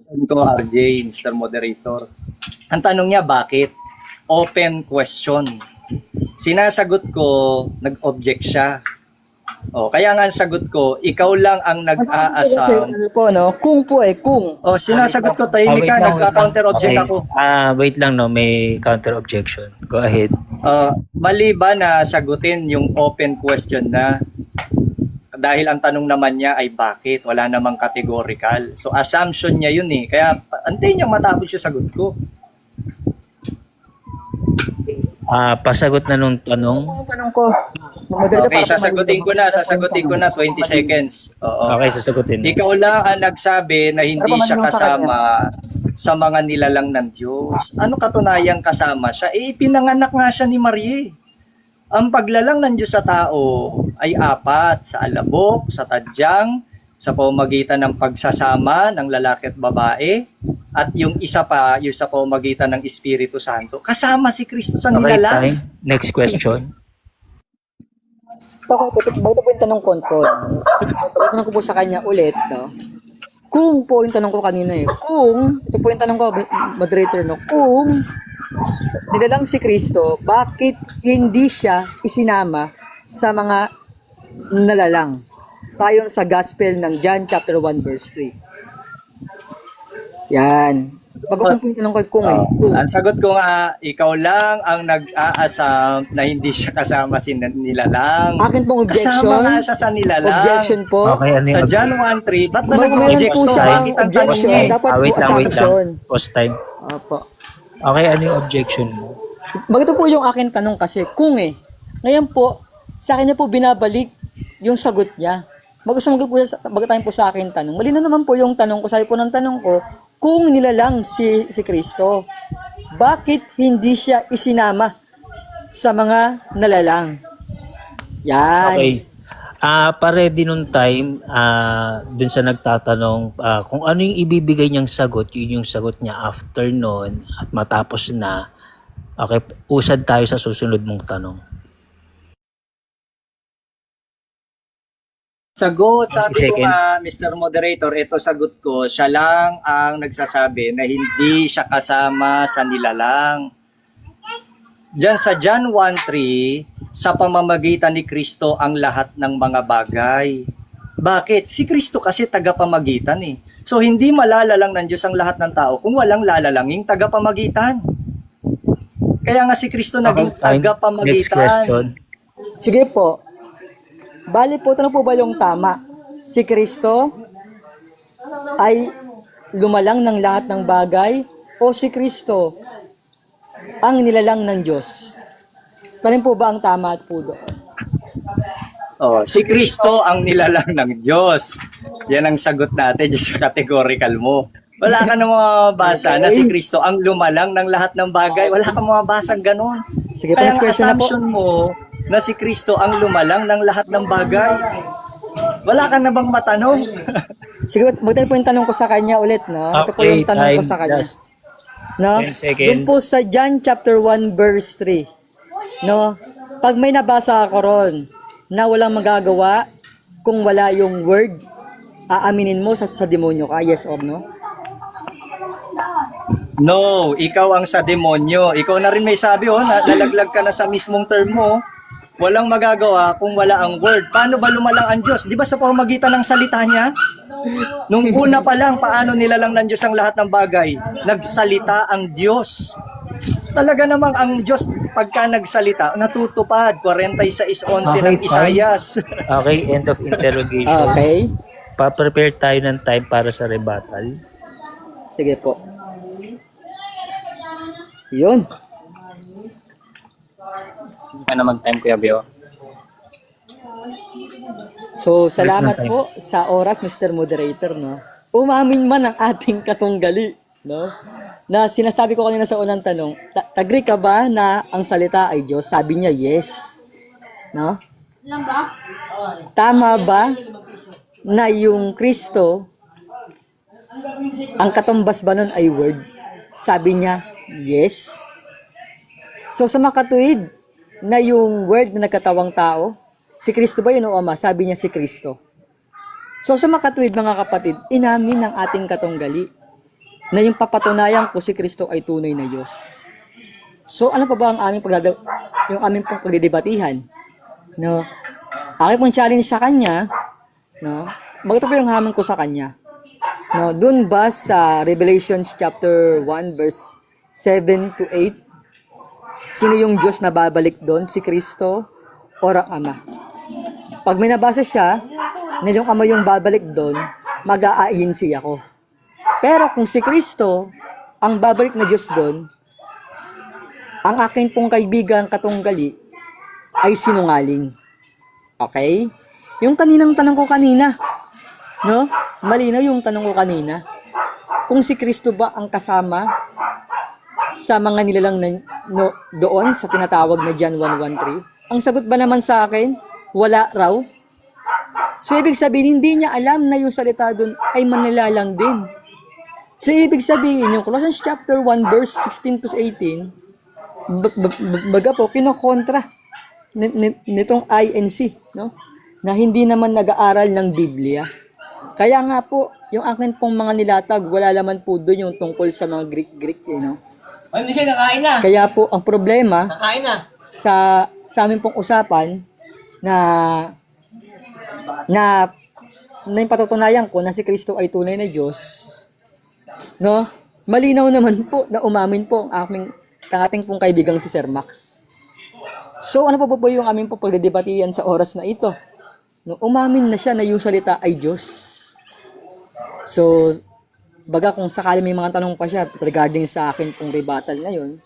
Ito RJ, Mr. Moderator. Ang tanong niya, bakit? Open question. Sinasagot ko, nag-object siya. Kaya nga ang sagot ko, ikaw lang ang nag-aasam. Ano po, no? Kung po kung. Sinasagot ko, tahimik ka, nagka-counter-object ako. Wait lang, no, may counter objection. Go ahead. Mali ba na sagutin yung open question na dahil ang tanong naman niya ay bakit? Wala namang categorical. So assumption niya yun eh. Kaya antayin niyang matapos yung sagot ko. Pasagot na nung tanong. Ang tanong ko. Okay, sasagutin ko na 20 seconds. Oo. Okay, sasagutin. Ikaw lang ang nagsabi na hindi siya kasama sa mga nilalang ng Diyos. Ano katunayang kasama siya? Pinanganak nga siya ni Maria. Ang paglalang ng Diyos sa tao ay 4, sa alabok, sa tadyang, sa pamamagitan ng pagsasama ng lalaki at babae, at yung isa pa, yung sa pamamagitan ng Espiritu Santo. Kasama si Kristo sa Okay, nilalang. time. Next question. Bakit po yung tanong ko po? Tanong ko po sa kanya ulit, no? Kung po yung tanong ko kanina kung, ito po yung tanong ko, moderator, no? Kung nilalang si Kristo, bakit hindi siya isinama sa mga nalalang? Tayon sa Gospel ng John chapter 1 verse 3. Yan. Pag-usapan po yung tanong ko kung Ang sagot ko nga, ikaw lang ang nag-aasam na hindi siya kasama si nilalang. Akin pong objection. Kasama nga siya sa nilalang. Objection po. Okay, ano Sa yung John 1:3, ba't ba Meron nag-object po to? siya Bakit ang tanong objection. niya eh? Dapat po wait lang. assumption. Pause time. Opo. Okay, ano yung objection mo? Bagito po yung akin tanong kasi, kung ngayon po, sa akin niya po binabalik yung sagot niya. Bagatayin po sa akin tanong. Malinaw naman po yung tanong ko. Sabi po ng tanong ko, kung nilalang si Kristo, bakit hindi siya isinama sa mga nalalang? Yan. Okay. Pare din nung time, dun sa nagtatanong kung ano yung ibibigay niyang sagot, yun yung sagot niya after nun at matapos na. Okay, usad tayo sa susunod mong tanong. Sagot, sabi ko 30 nga, Mr. Moderator, ito sagot ko, siya lang ang nagsasabi na hindi siya kasama sa nilalang. Diyan sa John 1:3, sa pamamagitan ni Kristo ang lahat ng mga bagay. Bakit? Si Kristo kasi tagapamagitan eh. So hindi malalalang ng Diyos ang lahat ng tao kung walang lalalanging tagapamagitan. Kaya nga si Kristo naging Next question. tagapamagitan. Sige po. Bali po, tanong po ba yung tama? Si Kristo ay lumalang ng lahat ng bagay o si Kristo ang nilalang ng Diyos? Tanong po ba ang tama at po doon? Oh, si Kristo ang nilalang ng Diyos. Yan ang sagot natin dyan sa categorical mo. Wala ka na mabasa na si Kristo ang lumalang ng lahat ng bagay. Wala ka mabasa ganun. Sige, Kaya next ang question na po. assumption mo na si Kristo ang lumalang ng lahat ng bagay. Wala ka na bang matanong? Sige, magdala po yung tanong ko sa kanya ulit, no? Ito po yung tanong ko sa kanya. Just No? 10 seconds. Doon po sa John chapter 1 verse 3. No? Pag may nabasa ako ron na walang magagawa kung wala yung word, aaminin mo sa demonyo ka, yes or no? No, ikaw ang sa demonyo. Ikaw na rin may sabi, nalaglag ka na sa mismong term mo. Walang magagawa kung wala ang word. Paano ba lumalang ang Diyos? Di ba sa pamamagitan ng salita niya? Nung una pa lang, paano nilalang ng Diyos ang lahat ng bagay? Nagsalita ang Diyos. Talaga namang ang Diyos, pagka nagsalita, natutupad. 46:11 ng Okay, Isaias. Okay, end of interrogation. Okay. Pa-prepare tayo ng time para sa rebuttal. Sige po. Yun. Ano mag-time, Kuya Bio? So, salamat po sa oras, Mr. Moderator, no? Umamin man ang ating katunggali, no? Na sinasabi ko kanina sa unang tanong, agree ka ba na ang salita ay Diyos? Sabi niya, yes. No? Tama ba na yung Kristo, ang katumbas ba nun ay word? Sabi niya, yes. So, sa makatuwid na yung word na nagkatawang tao, si Kristo ba yun o Ama? Sabi niya si Kristo. So sa makatuwid mga kapatid, inamin ng ating katunggali na yung papatunayan ko si Kristo ay tunay na Diyos. So ano pa ba ang aming pong pagdidebatihan? No? Aking pong challenge sa kanya, no? Bagito pa yung hamon ko sa kanya. No, doon ba sa Revelations chapter 1 verse 7 to 8, sino yung Diyos na babalik doon? Si Kristo o ang Ama? Pag may nabasa siya, na yung Ama yung babalik doon, mag-aayin ako. Pero kung si Kristo ang babalik na Diyos doon, ang akin pong kaibigan katunggali ay sinungaling. Okay? Yung kaninang tanong ko kanina, no? Malinaw yung tanong ko kanina. Kung si Kristo ba ang kasama sa mga nilalang doon sa tinatawag na John 1:13? Ang sagot ba naman sa akin, wala raw? So, ibig sabihin, hindi niya alam na yung salita doon ay manilalang din. So, ibig sabihin, yung Colossians chapter 1, verse 16 to 18, baga po, kinokontra nitong INC, no? Na hindi naman nag-aaral ng Biblia. Kaya nga po, yung akin pong mga nilatag, wala naman po doon yung tungkol sa mga Greek, no? Ay, hindi ka nakain na. Kaya po, ang problema, Nakain na. sa amin pong usapan na yung patutunayan ko na si Kristo ay tunay na Diyos, no? Malinaw naman po na umamin po ang ating pong kaibigang si Sir Max. So ano po yung aming pong pagdedebatihan sa oras na ito? No, umamin na siya na yung salita ay Diyos. So baga kung sakali may mga tanong pa siya regarding sa akin pong rebuttal ngayon,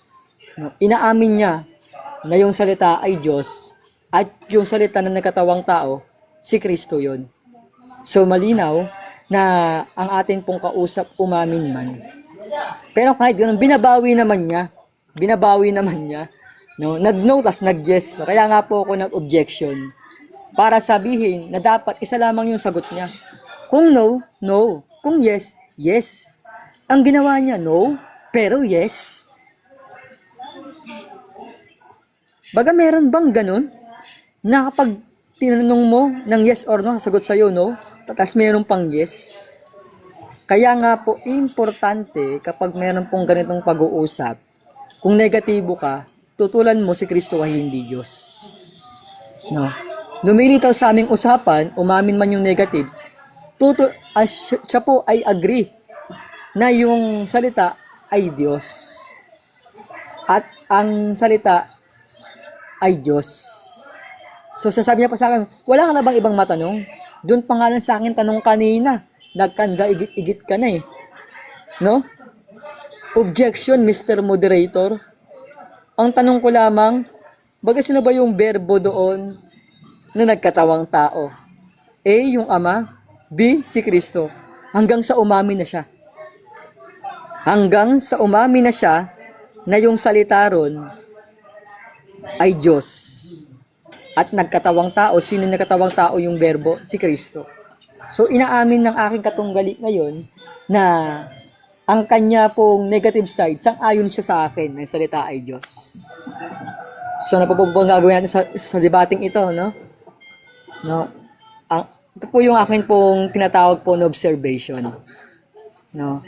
no, inaamin niya na yung salita ay Diyos at yung salita na nagkatawang tao, si Kristo yon. So malinaw na ang atin pong kausap umamin man. Pero kahit ganun, binabawi naman niya, no? Nag-no, tas nag-yes. No? Kaya nga po ako nag-objection para sabihin na dapat isa lamang yung sagot niya. Kung no, no. Kung yes, yes. Ang ginawa niya, no, pero yes. Baga meron bang ganun? Na kapag tinanong mo ng yes or no, sagot sa'yo no, tapos meron pang yes. Kaya nga po, importante kapag meron pong ganitong pag-uusap, kung negatibo ka, tutulan mo si Kristo ay hindi Diyos. No? Lumilitaw sa aming usapan, umamin man yung negative, siya po ay agree na yung salita ay Diyos. At ang salita ay Diyos. So sasabi niya pa sa akin, wala ka na bang ibang matanong? Doon pa nga lang sa akin tanong kanina. Nagkanda igit-igit ka na eh. No? Objection, Mr. Moderator. Ang tanong ko lamang, baga sino ba yung berbo doon na nagkatawang tao? A, yung Ama. B, si Kristo. Hanggang sa umamin na siya. Hanggang sa umamin na siya na yung salita ron ay Diyos. At nagkatawang tao, sino nagkatawang tao yung berbo? Si Kristo. So inaamin ng aking katunggali ngayon na ang kanya pong negative side, sang-ayon siya sa akin na salita ay Diyos. So ano pa po bang gagawin natin sa debating ito, no? No? Ito po yung akin pong tinatawag po na observation. No?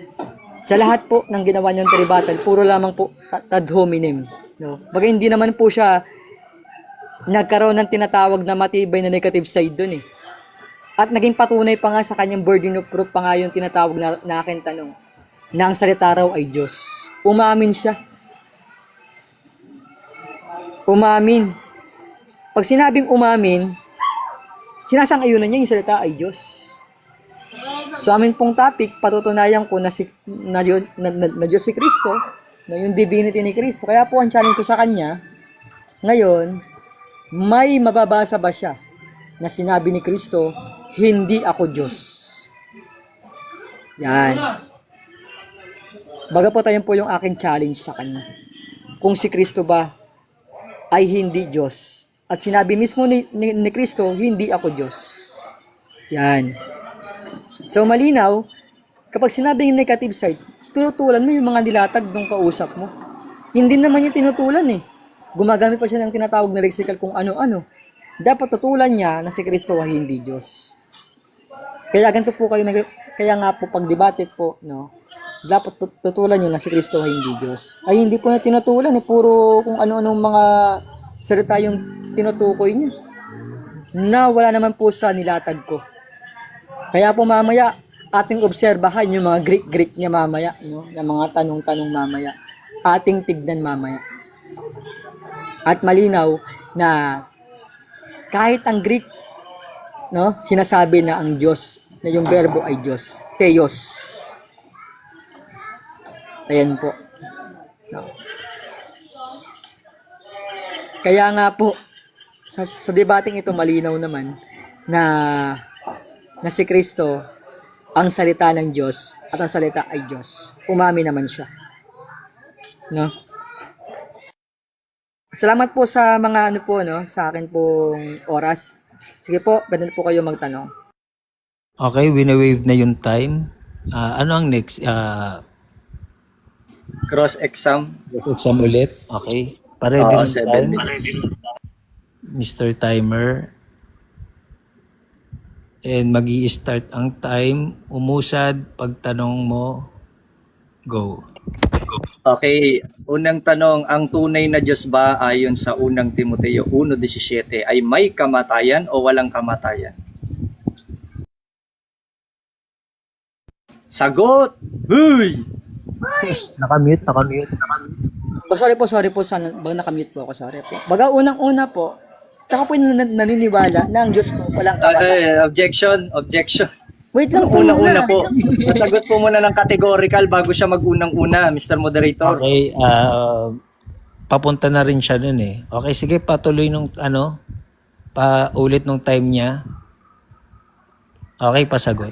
Sa lahat po ng ginawa niyang tribattle, puro lamang po ad hominem. No? Bagay hindi naman po siya nagkaroon ng tinatawag na matibay na negative side dun eh. At naging patunay pa nga sa kanyang burden of proof pa nga yung tinatawag na aking tanong, na ang salita raw ay Diyos. Umamin siya. Umamin. Pag sinabing umamin, sinasang-ayunan niya yung salita ay Diyos. Sa amin pong topic, patutunayan ko na Diyos si Kristo, na yung divinity ni Kristo. Kaya po ang challenge ko sa kanya, ngayon, may mababasa ba siya na sinabi ni Kristo, hindi ako Diyos? Yan. Baga po tayo po yung aking challenge sa kanya. Kung si Kristo ba ay hindi Diyos. At sinabi mismo ni Kristo, hindi ako Diyos. Yan. So malinaw, kapag sinabing negative side, tinutulan mo yung mga nilatag ng kausap mo. Hindi naman niya tinutulan eh. Gumagamit pa siya ng tinatawag na lexical kung ano-ano. Dapat tutulan niya na si Kristo ay hindi Diyos. Kaya ganito po kayo, kaya nga po pag debate po, no, dapat tutulan niyo na si Kristo ay hindi Diyos. Ay hindi po niya tinutulan eh, puro kung ano-anong mga salita yung tinutukoy niya. Na wala naman po sa nilatag ko. Kaya po mamaya, ating obserbahan yung mga Greek niya mamaya, no? Yung mga tanong-tanong mamaya. Ating tignan mamaya. At malinaw na kahit ang Greek, no, sinasabi na ang Diyos, na yung verbo ay Diyos. Theos. Ayan po. No. Kaya nga po, sa debating ito malinaw naman na si Kristo ang salita ng Diyos at ang salita ay Diyos. Umami naman siya. No? Salamat po sa mga sa akin pong oras. Sige po, pwede po kayo magtanong. Okay, wina-wave na yung time. Ano ang next? Cross-exam. Exam ulit? Okay. Pare Oo, din 7 time. minutes. Mr. Timer. And magi-start ang time. Umusad, pagtanong mo, go. Okay, unang tanong, ang tunay na Diyos ba ayon sa unang Timoteo 1:17 ay may kamatayan o walang kamatayan? Sagot! Huy! Nakamute. Oh, sorry po. Baga nakamute po ako, sorry po. Baga unang-una po, ako po naniniwala na ang Diyos po walang kamatayan. Objection. Wait lang po Unang-una muna. po. Sagot po muna ng categorical bago siya mag-unang-una, Mr. Moderator. Okay, papunta na rin siya dun eh. Okay, sige, patuloy nung paulit nung time niya. Okay, pasagot.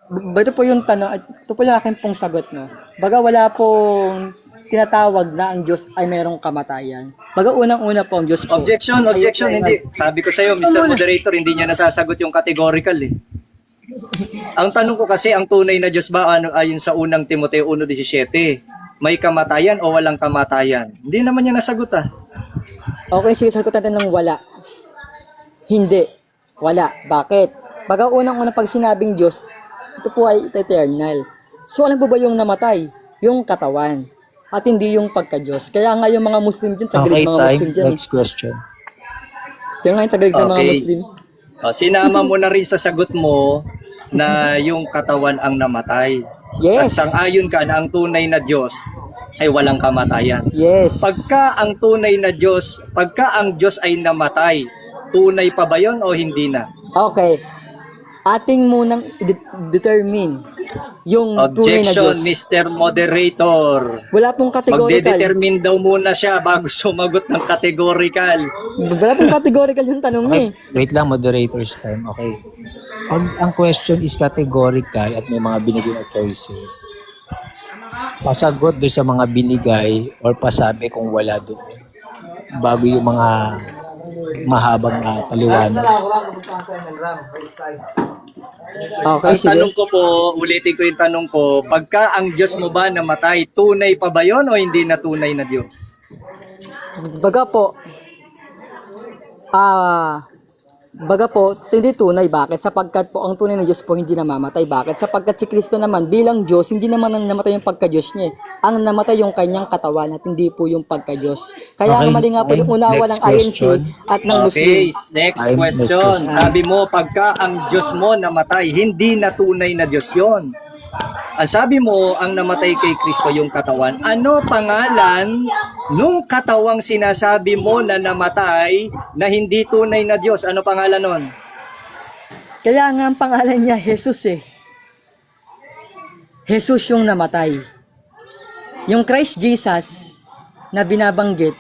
Ito po yung tanong, ito po yung akin pong sagot, no? Baga wala pong tinatawag na ang Diyos ay mayroong kamatayan? Baga unang-una po ang Diyos po. Objection, hindi. Sabi ko sa'yo, Mr. Moderator, hindi niya nasasagot yung categorical eh. Ang tanong ko kasi, ang tunay na Diyos ba, ayon sa unang Timoteo 1:17, may kamatayan o walang kamatayan? Hindi naman niya nasagot ah. Okay, sige, sagot natin ng wala. Hindi. Wala. Bakit? Baga unang-una pag sinabing Diyos, ito po ay eternal. So, alam po ba yung namatay? Yung katawan. At hindi yung pagka-Diyos. Kaya nga yung mga Muslim dyan, tagalog Okay, mga time. Muslim dyan. Next question. Kaya nga yung tagalog ng mga Okay. Muslim. Sinama mo na rin sa sagot mo na yung katawan ang namatay. Yes. At sang-ayon ka na ang tunay na Diyos ay walang kamatayan. Yes. Pagka ang Diyos ay namatay, tunay pa ba yun o hindi na? Okay. Ating munang determine yung tunay na Objection, Diyos. Mr. Moderator. Wala pong categorical. Magde-determine daw muna siya bago sumagot ng categorical. Wala pong categorical yung tanong niya eh. Okay, wait lang, moderator's time. Okay. Pag ang question is categorical at may mga binigay na choices, pasagot doon sa mga binigay or pasabi kung wala doon bago yung mga mahabang paliwanag. Okay, Ang sige. tanong ko po, ulitin ko yung tanong ko, pagka ang Diyos mo ba namatay, tunay pa ba yun o hindi na tunay na Diyos? Baga po, hindi tunay. Bakit? Sapagkat po, ang tunay na Diyos po hindi namamatay. Bakit? Sapagkat si Kristo naman, bilang Diyos, hindi naman ang namatay yung pagka-Diyos niya. Ang namatay yung kanyang katawan at hindi po yung pagka-Diyos. Kaya ang Okay, mali nga po yung unawa ng next INC question. at ng Muslim. Okay, next Next question. question. Sabi mo, pagka ang Diyos mo namatay, hindi na tunay na Diyos yon. Ang sabi mo, ang namatay kay Kristo yung katawan. Ano pangalan nung katawang sinasabi mo na namatay na hindi tunay na Diyos? Ano pangalan nun? Kaya nga ang pangalan niya, Jesus eh. Jesus yung namatay. Yung Christ Jesus na binabanggit,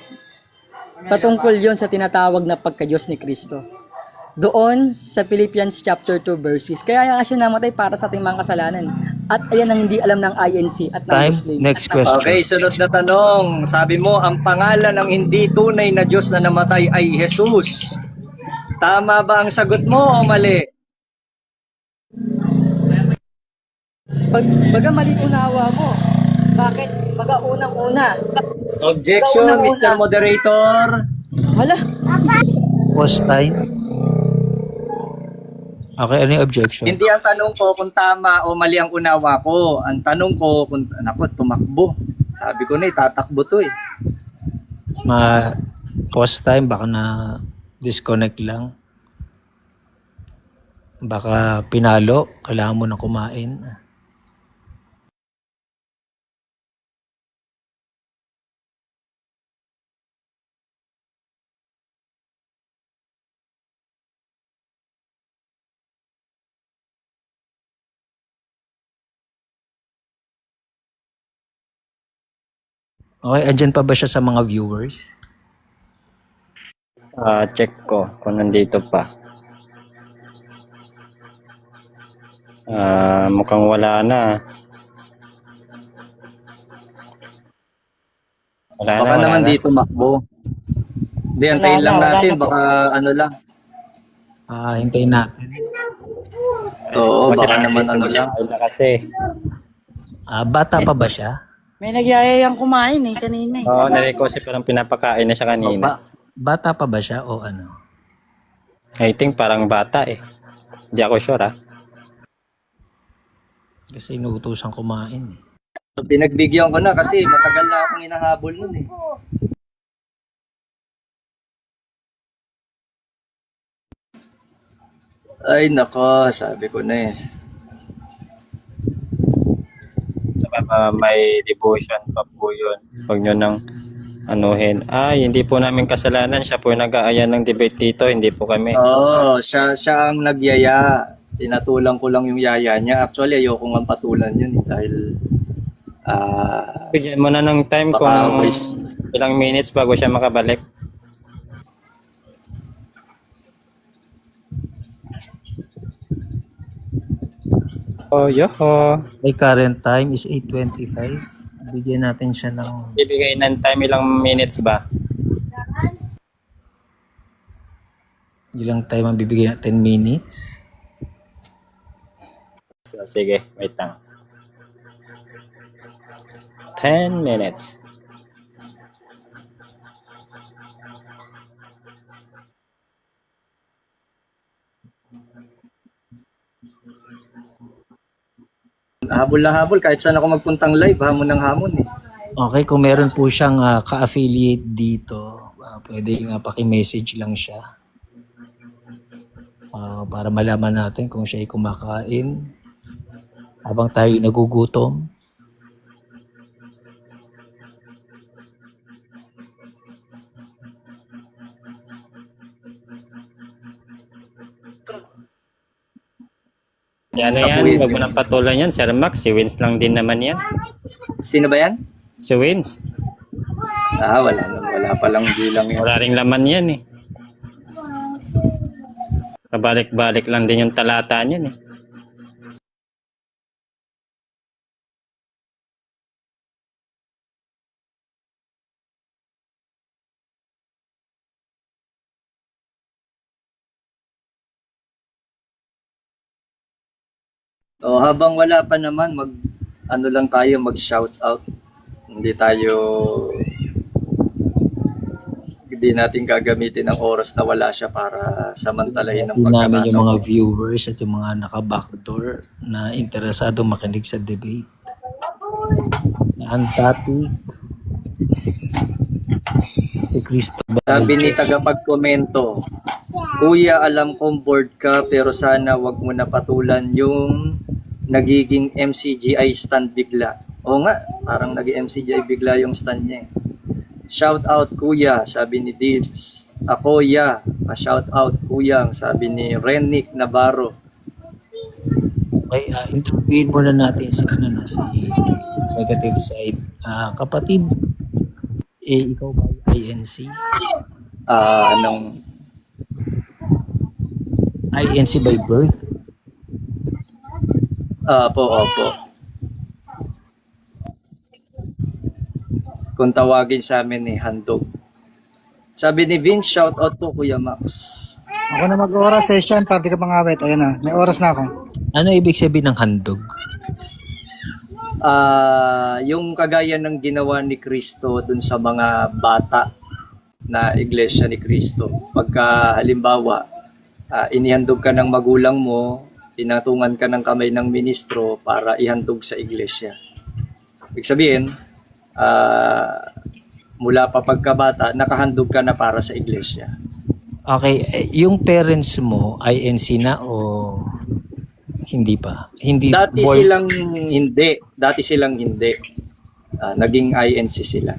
patungkol yon sa tinatawag na pagka-Diyos ni Kristo. Doon sa Philippians chapter 2 verses. Kaya nga siya namatay para sa ating mga kasalanan. At ayan ang hindi alam ng INC at ng Time. Muslim. Next question. Okay, sunod na tanong. Sabi mo, ang pangalan ng hindi tunay na Diyos na namatay ay Jesus. Tama ba ang sagot mo o mali? Baga mali unawa mo. Bakit? Baga unang-una. Objection, Mr. Moderator. Hala, Pause time. Okay, ano yung objection? Hindi ang tanong ko kung tama o mali ang unawa ko. Ang tanong ko kung, tumakbo. Sabi ko na, tatakbo to eh. Pause time, baka na disconnect lang. Baka pinalo, kailangan mo na kumain. Okay, andyan pa ba siya sa mga viewers? Check ko kung nandito pa. Mukhang wala na. Baka naman dito makbo. Hindi, antayin lang natin. Baka ano lang. Hintayin natin. Oo, Kasi baka naman ano lang. wala kasi. Bata pa ba siya? May nagyayayang kumain eh, kanina eh. Oo, nare-request parang pinapakain na siya O, kanina. bata pa ba siya o ano? I think parang bata eh. Hindi ako sure Kasi inuutusan kumain. Pinagbigyan ko na kasi matagal na akong hinahabol nun eh. Ay nako, sabi ko na eh. May devotion pa po yun. Huwag nyo nang anuhin. Hindi po namin kasalanan. Siya po yung nag-aaya ng debate dito. Hindi po kami. Oo, siya ang nagyaya. Tinatulang ko lang yung yaya niya. Actually, ayoko nga patulan yun eh, dahil Bigyan mo na ng time baka kung waste. ilang minutes bago siya makabalik. Oh, yoho. My current time is 8:25. Bigyan natin siya ng... Bibigay ng time, ilang minutes ba? Ilang time ang bibigyan natin? 10 minutes? So, sige, wait lang. 10 minutes. Habol na habol, kahit saan ako magpuntang live, hamon ng hamon eh. Okay, kung meron po siyang ka-affiliate dito, pwede nga paki-message lang siya. Para malaman natin kung siya ay kumakain habang tayo nagugutom. Yan na Sa yan, puwit. huwag mo nang patulan yan. Sir Max, si Wins lang din naman yan. Sino ba yan? Si Wins. Wala palang bilang yan. Wala ring laman yan eh. Pabalik-balik lang din yung talata niyan eh. O, habang wala pa naman, ano lang tayo, mag-shout out. Hindi natin gagamitin ang oras na wala siya para samantalahin ng Hindi namin yung mga pagkakataon. viewers at yung mga naka-backdoor na interesado makinig sa debate. Ang topic, si Cristo Sabi ni tagapagkomento, Kuya, alam kong bored ka pero sana wag mo na patulan yung nagiging MCGI stand bigla. Oo nga, parang naging MCGI bigla yung stand niya eh. Shout out Kuya, sabi ni Dibs. Ako ya, pa-shout out Kuya, sabi ni Renick Navarro. Okay, interviewin muna natin si si negative side. Kapatid, ikaw ba INC? Anong INC by birth? opo. Kung tawagin sa amin handog. Sabi ni Vince, shout out po Kuya Max. Ako na mag-oras session, para di ka pangawit. Ayun na, may oras na ako. Ano ibig sabihin ng handog? Yung kagaya ng ginawa ni Kristo dun sa mga bata na iglesia ni Kristo. Pagka halimbawa, inihandog ka ng magulang mo, pinatungan ka ng kamay ng ministro para ihandog sa iglesia. Ibig sabihin, mula pa pagkabata, nakahandog ka na para sa iglesia. Okay, yung parents mo, INC na o hindi pa? Hindi Dati silang hindi. Naging INC sila.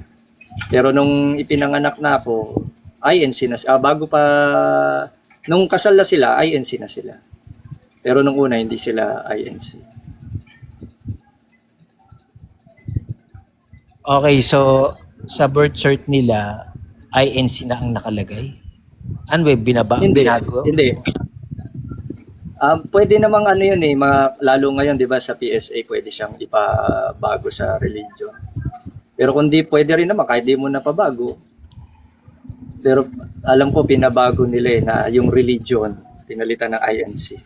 Pero nung ipinanganak na ako, INC na bago pa nung kasal na sila, INC na sila. Pero nung una hindi sila INC. Okay, so sa birth cert nila, INC na ang nakalagay? Ano ba, binago? Hindi. Pwede namang ano yun eh, lalo ngayon 'di ba sa PSA pwede siyang ipabago sa religion. Pero kung di pwede rin naman kahit di mo napabago. Pero alam ko pinabago nila na yung religion pinalitan ng INC.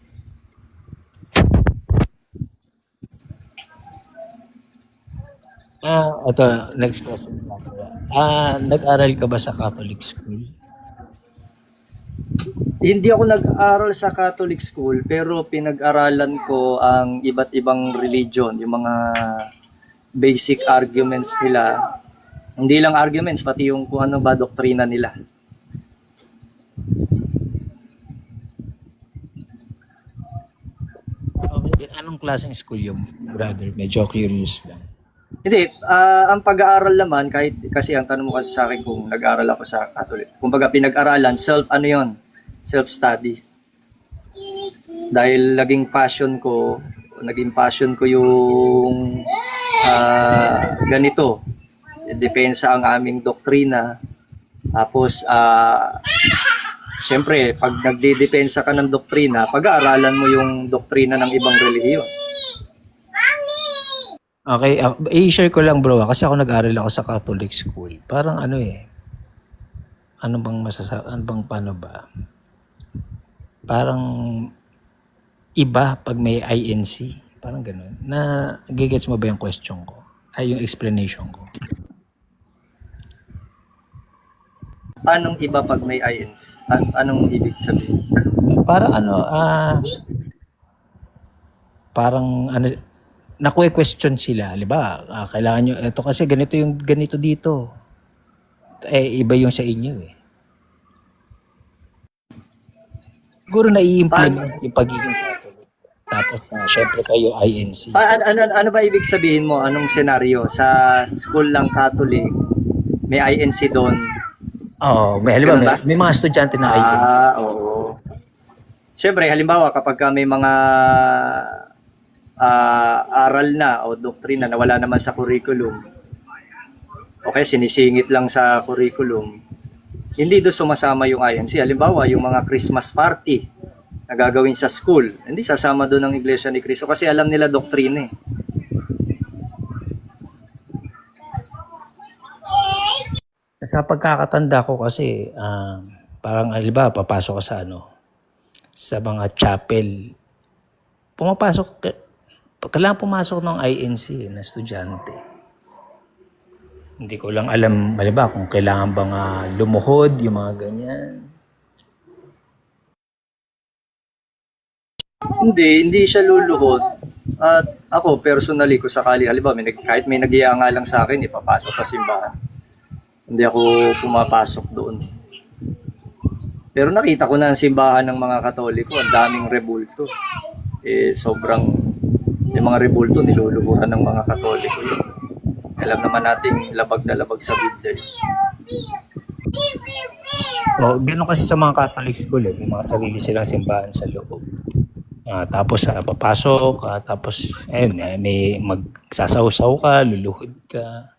Ito, next question. Nag-aral ka ba sa Catholic school? Hindi ako nag-aral sa Catholic school pero pinag-aralan ko ang iba't ibang religion, yung mga basic arguments nila. Hindi lang arguments, pati yung kung ano ba doktrina nila. Okay, anong klaseng school yung brother? Medyo curious lang. Hindi, ang pag-aaral naman, kahit kasi ang tanong mo kasi sa akin kung nag-aaral ako sa Catholic. Kumbaga pinag-aralan, self-study. Dahil naging passion ko yung ganito. Depensa ang aming doktrina. Tapos, siyempre, pag nagdidepensa ka ng doktrina, pag-aaralan mo yung doktrina ng ibang relihiyon. Okay, i-share ko lang bro, kasi ako nag-aral ako sa Catholic school. Parang ano ano bang ano bang paano ba? Parang iba pag may INC. Parang ganun. Gigets mo ba yung question ko? Ay, yung explanation ko. Anong iba pag may INC? Anong ibig sabihin? Parang parang question sila. Halimbawa, kailangan nyo, eto kasi ganito dito. Iba yung sa inyo eh. Siguro nai-implement yung pagiging Catholic. Tapos, syempre kayo INC. Ano ba ibig sabihin mo? Anong senaryo? Sa school lang Catholic, may INC doon. Oo, halimbawa, may mga estudyante na INC. Oo. Siyempre, halimbawa, kapag may mga aral na o doktrina na wala naman sa curriculum, okay, sinisingit lang sa curriculum, hindi doon sumasama yung INC. Halimbawa, yung mga Christmas party na gagawin sa school, hindi sasama doon ang Iglesia ni Cristo kasi alam nila doktrina eh. Sa pagkakatanda ko kasi, parang halimbawa, papasok ka sa mga chapel. Kailangan pumasok ng INC na estudyante. Hindi ko lang alam, halimbawa, kung kailangan bang lumuhod, yung mga ganyan. Hindi siya luluhod. At ako, personally, ko sakali, halimbawa, kahit may nag-iaya nga lang sa akin, ipapasok sa simbahan. Hindi ako pumapasok doon. Pero nakita ko na ang simbahan ng mga Katoliko, ang daming rebulto. Sobrang, yung mga rebulto, niluluhuran ng mga Katoliko yun. Alam naman nating labag na labag sa Biblia. Gano'n kasi sa mga Catholic school, may mga sarili silang simbahan sa loob. Tapos papasok, tapos may magsasaw-saw ka, luluhod ka.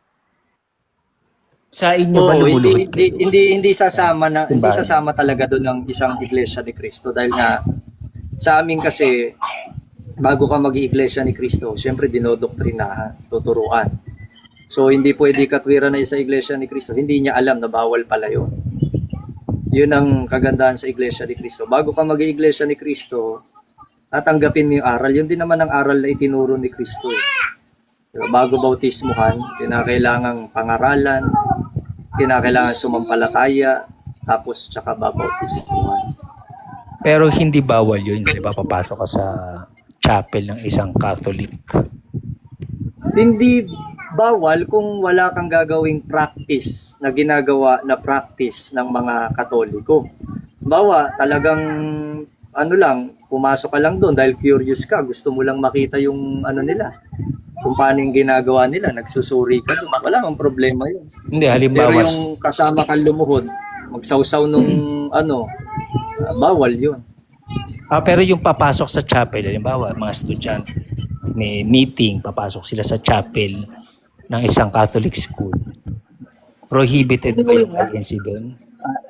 Sa inyo ba lumuluhod ka? Hindi sasama talaga doon ng isang Iglesia ni Cristo dahil nga sa amin kasi bago ka mag-Iglesia ni Cristo, syempre dinodoktrinahan, tuturuan. So hindi pwede katwiran na isa Iglesia ni Cristo, hindi niya alam na bawal pala 'yon. 'Yun ang kagandahan sa Iglesia ni Cristo. Bago ka mag-Iglesia ni Cristo, tatanggapin mo yung aral. Yun din naman ang aral na itinuro ni Cristo. Diba? Bago bautismuhan, kinakailangang pangaralan, kinakailangan sumampalataya, tapos tsaka babautismuhan. Pero hindi bawal yun, di ba? Papasok ka sa chapel ng isang Catholic. Hindi bawal kung wala kang gagawing practice na ginagawa na practice ng mga Katoliko. Talagang pumasok ka lang doon dahil curious ka, gusto mo lang makita yung nila, kung paano yung ginagawa nila, nagsusuri ka doon. Wala kang problema yun. Hindi, halimbawa. Pero yung kasama kang lumuhod, magsawsaw nung bawal yun. Pero yung papasok sa chapel, halimbawa, mga estudyante, may meeting, papasok sila sa chapel ng isang Catholic school. Prohibited ba yung INC doon?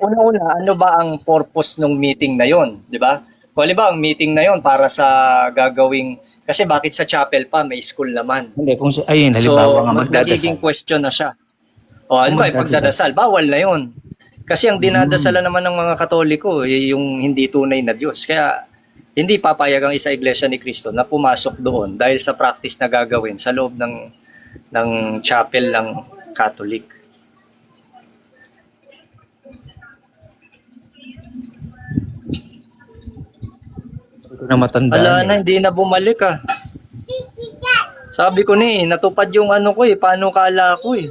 Una-una, ano ba ang purpose ng meeting na yon, di ba? Kung halimbawa, ang meeting na yon para sa gagawing, kasi bakit sa chapel pa, may school naman. Hindi, halimbawa nga nagiging question na siya. Halimbawa, pagdadasal, bawal na yon. Kasi ang dinadasalan naman ng mga Katoliko, yung hindi tunay na Diyos. Kaya, hindi papayag ang isa Iglesia ni Cristo na pumasok doon dahil sa practice na gagawin sa loob ng chapel ng Catholic. Na matandaan. Ala na, hindi na bumalik ah. Sabi ko natupad yung panukala ko eh.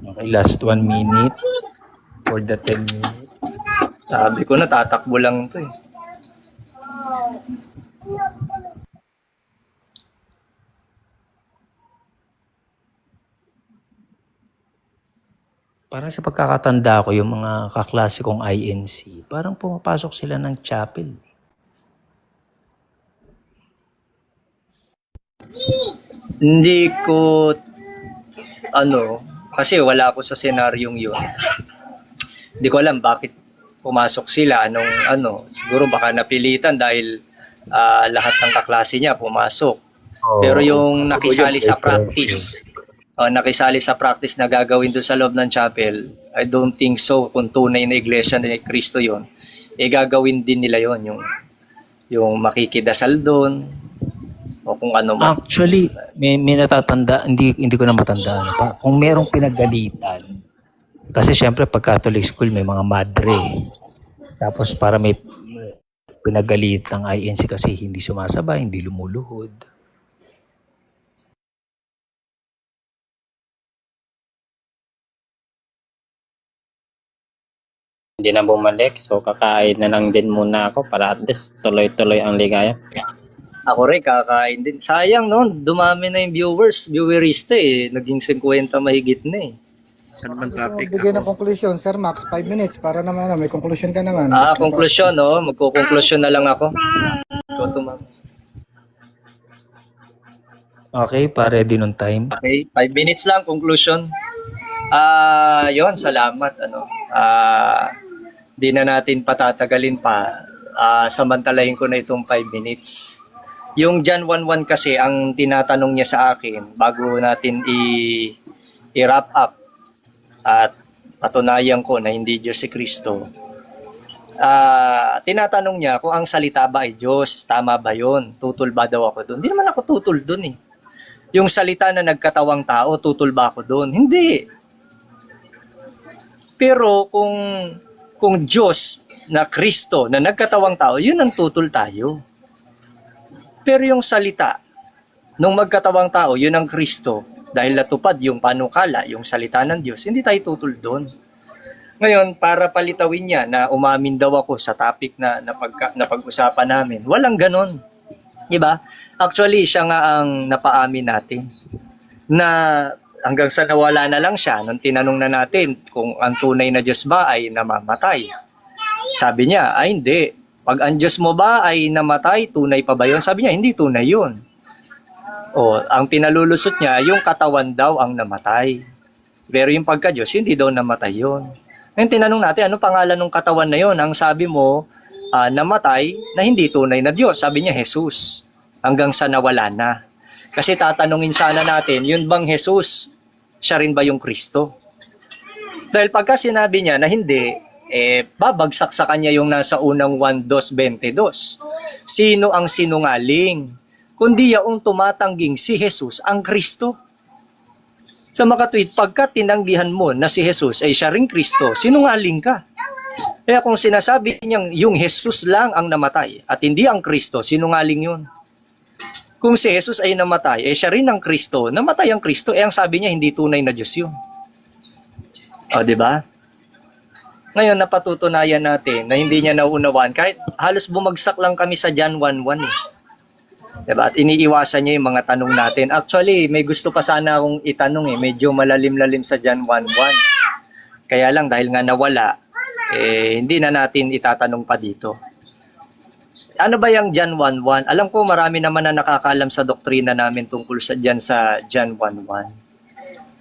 Okay, last 1 minute for the 10 minutes. Sabi ko tatakbo lang to eh. Parang sa pagkakatanda ko, yung mga kaklase kong INC, parang pumapasok sila ng chapel. Hindi ko, kasi wala ako sa senaryong yun. Hindi ko alam bakit pumasok sila, siguro baka napilitan dahil lahat ng kaklase niya pumasok. Pero yung nakisali sa Yun, practice, nakisali sa practice na gagawin doon sa loob ng chapel, I don't think so. Kung tunay na iglesia ni Kristo yon, gagawin din nila yon, yung makikidasal doon, o kung ano man. Actually, may natatanda, hindi ko na matandaan pa. Kung merong pinagalitan, kasi syempre pag Catholic school may mga madre. Tapos para may pinagalitan ng INC kasi hindi sumasabay, hindi lumuluhod. Hindi na bumalik, so kakain na lang din muna ako para at least tuloy-tuloy ang ligaya. Ako rin, kakain din. Sayang noon, dumami na yung viewerista eh. Naging 50 mahigit na eh. Bigay ng conclusion, Sir Max, 5 minutes para naman may conclusion ka naman. Conclusion, no? Magko-conclusion na lang ako. Go to ma'am. Okay, ready nung time. Okay, 5 minutes lang, conclusion. Yon, salamat. Di na natin patatagalin pa. Samantalahin ko na itong 5 minutes. Yung John 1:1 kasi, ang tinatanong niya sa akin, bago natin i-wrap up at patunayan ko na hindi Diyos si Kristo, tinatanong niya kung ang salita ba ay Diyos, tama ba yun? Tutol ba daw ako doon? Hindi naman ako tutol doon eh. Yung salita na nagkatawang tao, tutol ba ako doon? Hindi. Pero kung Diyos na Kristo na nagkatawang tao, yun ang tutol tayo. Pero yung salita nung magkatawang tao, yun ang Kristo, dahil natupad yung panukala, yung salita ng Diyos, hindi tayo tutol doon. Ngayon, para palitawin niya na umamin daw ako sa topic na pag-usapan namin, walang ganon. Diba? Actually, siya nga ang napaamin natin na hanggang sa nawala na lang siya nung tinanong na natin kung ang tunay na Diyos ba ay namamatay. Sabi niya, ay hindi. Pag ang Diyos mo ba ay namatay, tunay pa ba yun? Sabi niya, hindi tunay yun. Ang pinalulusot niya, yung katawan daw ang namatay. Pero yung pagka-Diyos, hindi daw namatay yun. Ngayon tinanong natin, ano pangalan ng katawan na yun? Ang sabi mo, namatay na hindi tunay na Diyos. Sabi niya, Jesus. Hanggang sa nawala na. Kasi tatanungin sana natin, yun bang Jesus? Siya rin ba yung Kristo? Dahil pagka sinabi niya na hindi, babagsak sa kanya yung nasa unang 1:2:22. Sino ang sinungaling? Kundi yaong tumatangging si Jesus ang Kristo. Sa makatwid, pagka tinanggihan mo na si Jesus ay siya ring Kristo, sinungaling ka. Kaya kung sinasabi niyang yung Jesus lang ang namatay at hindi ang Kristo, sinungaling yun. Kung si Jesus ay namatay, siya rin ang Kristo, namatay ang Kristo, ang sabi niya hindi tunay na Diyos yun. Diba? Ngayon, napatutunayan natin na hindi niya nauunawaan. Kahit halos bumagsak lang kami sa John 1:1 eh. Diba? At iniiwasan niya yung mga tanong natin. Actually, may gusto pa sana akong itanong eh. Medyo malalim-lalim sa John 1:1. Kaya lang, dahil nga nawala, hindi na natin itatanong pa dito. Ano ba yung John 1:1? Alam ko marami naman na nakakaalam sa doktrina namin tungkol sa John 1:1.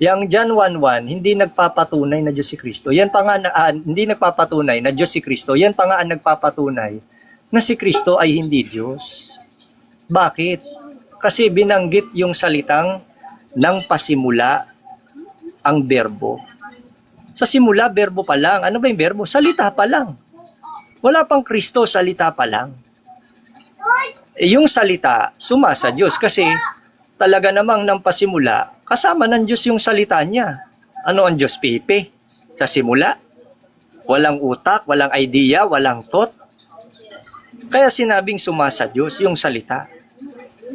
Yang John 1:1, hindi nagpapatunay na Diyos si Kristo. Yan pa nga hindi nagpapatunay na Diyos si Kristo. Yan pa nga ang nagpapatunay na si Kristo ay hindi Diyos. Bakit? Kasi binanggit yung salitang nang pasimula ang berbo. Sa simula, berbo pa lang. Ano ba yung berbo? Salita pa lang. Wala pang Kristo, salita pa lang. Yung salita, sumasa Diyos kasi talaga namang nang pasimula, kasama ng Diyos yung salita niya. Ano ang Diyos, Pipe? Sa simula? Walang utak, walang idea, walang thought. Kaya sinabing sumasa Diyos yung salita.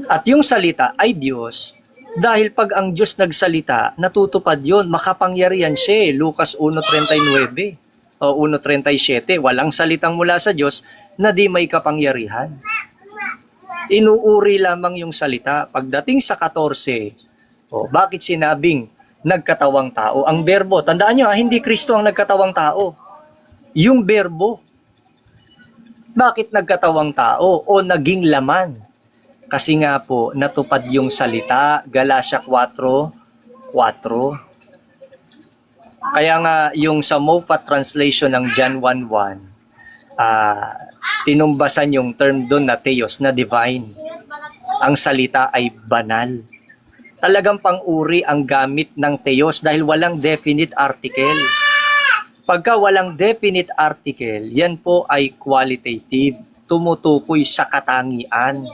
At yung salita ay Diyos dahil pag ang Diyos nagsalita, natutupad yun, makapangyarihan siya. Lucas 1:39 o 1:37, walang salitang mula sa Diyos na di may kapangyarihan. Inuuri lamang yung salita. Pagdating sa 14, bakit sinabing nagkatawang tao? Ang berbo, tandaan nyo hindi Kristo ang nagkatawang tao. Yung berbo. Bakit nagkatawang tao o naging laman? Kasi nga po, natupad yung salita, Galatia 4:4. Kaya nga yung sa Moffat translation ng John 1:1, tinumbasan yung term doon na theos, na divine. Ang salita ay banal. Talagang pang-uri ang gamit ng Theos dahil walang definite article. Pagka walang definite article, yan po ay qualitative. Tumutukoy sa katangian.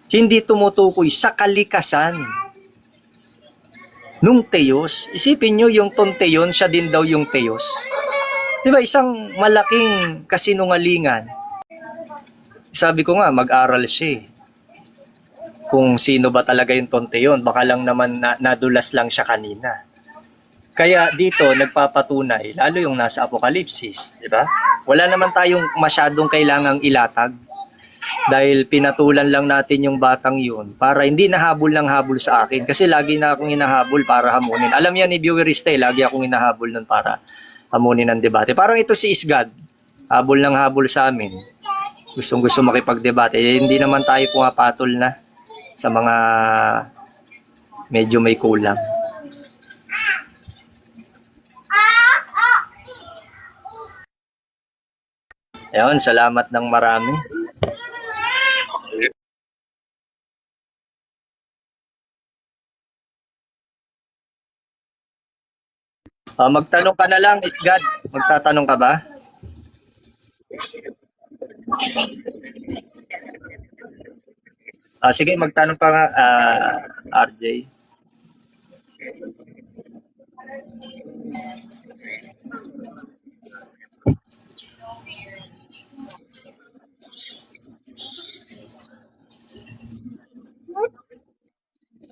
Hindi tumutukoy sa kalikasan. Nung Theos, isipin nyo yung tonteyon, siya din daw yung Theos. Diba, isang malaking kasinungalingan. Sabi ko nga, mag-aral siya eh. Kung sino ba talaga yung tonteyon, baka lang naman nadulas lang siya kanina. Kaya dito, nagpapatunay, lalo yung nasa Apokalipsis, di ba? Wala naman tayong masyadong kailangang ilatag dahil pinatulan lang natin yung batang yun para hindi nahabol ng habol sa akin kasi lagi na akong hinahabol para hamunin. Alam yan ni Vieweriste, lagi akong hinahabol nun para hamunin ng debate. Parang ito si Isgad, habol ng habol sa amin. Gustong-gusto makipagdebate. Hindi naman tayo pumapatol na sa mga medyo may kulang. Ayun, salamat ng marami. Magtanong ka na lang, Itgad. Magtatanong ka ba? Sige, magtanong ka nga, RJ.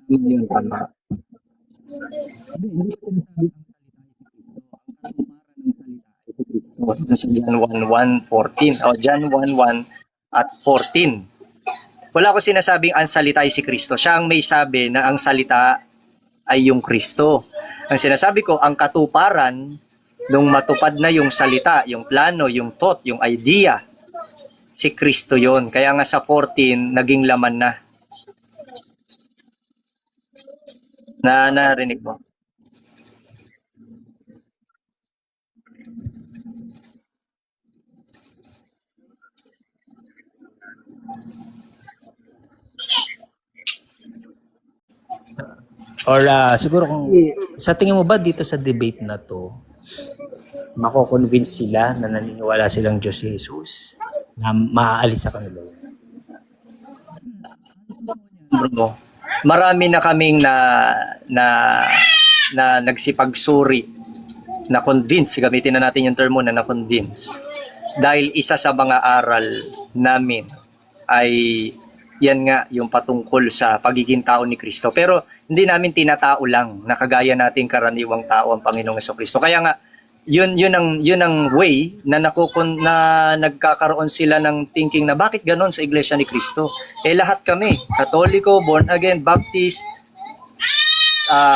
Yun, tama. Sa John 1:1-14 o John 1:1 at 14. Wala ko sinasabing ang salita ay si Kristo. Siya ang may sabi na ang salita ay yung Kristo. Ang sinasabi ko, ang katuparan nung matupad na yung salita, yung plano, yung thought, yung idea, si Kristo yon. Kaya nga sa 14, naging laman na. Narinig mo? Or siguro kung sa tingin mo ba dito sa debate na to, mako-convince sila na naniniwala silang Diyos si Jesus na maaalis sa kanila? Bro, marami na kaming na nagsipagsuri, na convince, gamitin na natin yung term mo na convince. Dahil isa sa mga aral namin ay yan nga yung patungkol sa pagiging tao ni Kristo. Pero hindi namin tinatao lang na kagaya nating karaniwang tao ang Panginoong Jesucristo. Kaya nga yun ang way na nagkakaroon sila ng thinking na bakit ganon sa Iglesia ni Kristo. Lahat kami, Katoliko, born again, Baptist,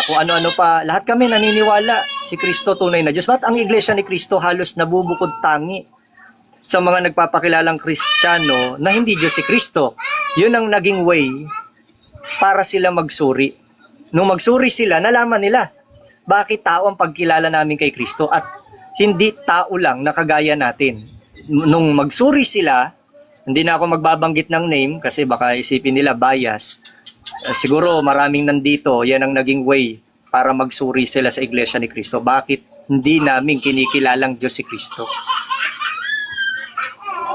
kung ano-ano pa, lahat kami naniniwala si Kristo tunay na Diyos. Ba't ang Iglesia ni Kristo halos nabubukod tangi sa mga nagpapakilalang Kristiyano na hindi Diyos si Kristo? Yun ang naging way para sila magsuri. Nung magsuri sila, nalaman nila bakit tao ang pagkilala namin kay Kristo at hindi tao lang na kagaya natin. Nung magsuri sila, hindi na ako magbabanggit ng name kasi baka isipin nila bias. Siguro maraming nandito, yan ang naging way para magsuri sila sa Iglesia ni Kristo. Bakit hindi namin kinikilalang Diyos si Kristo?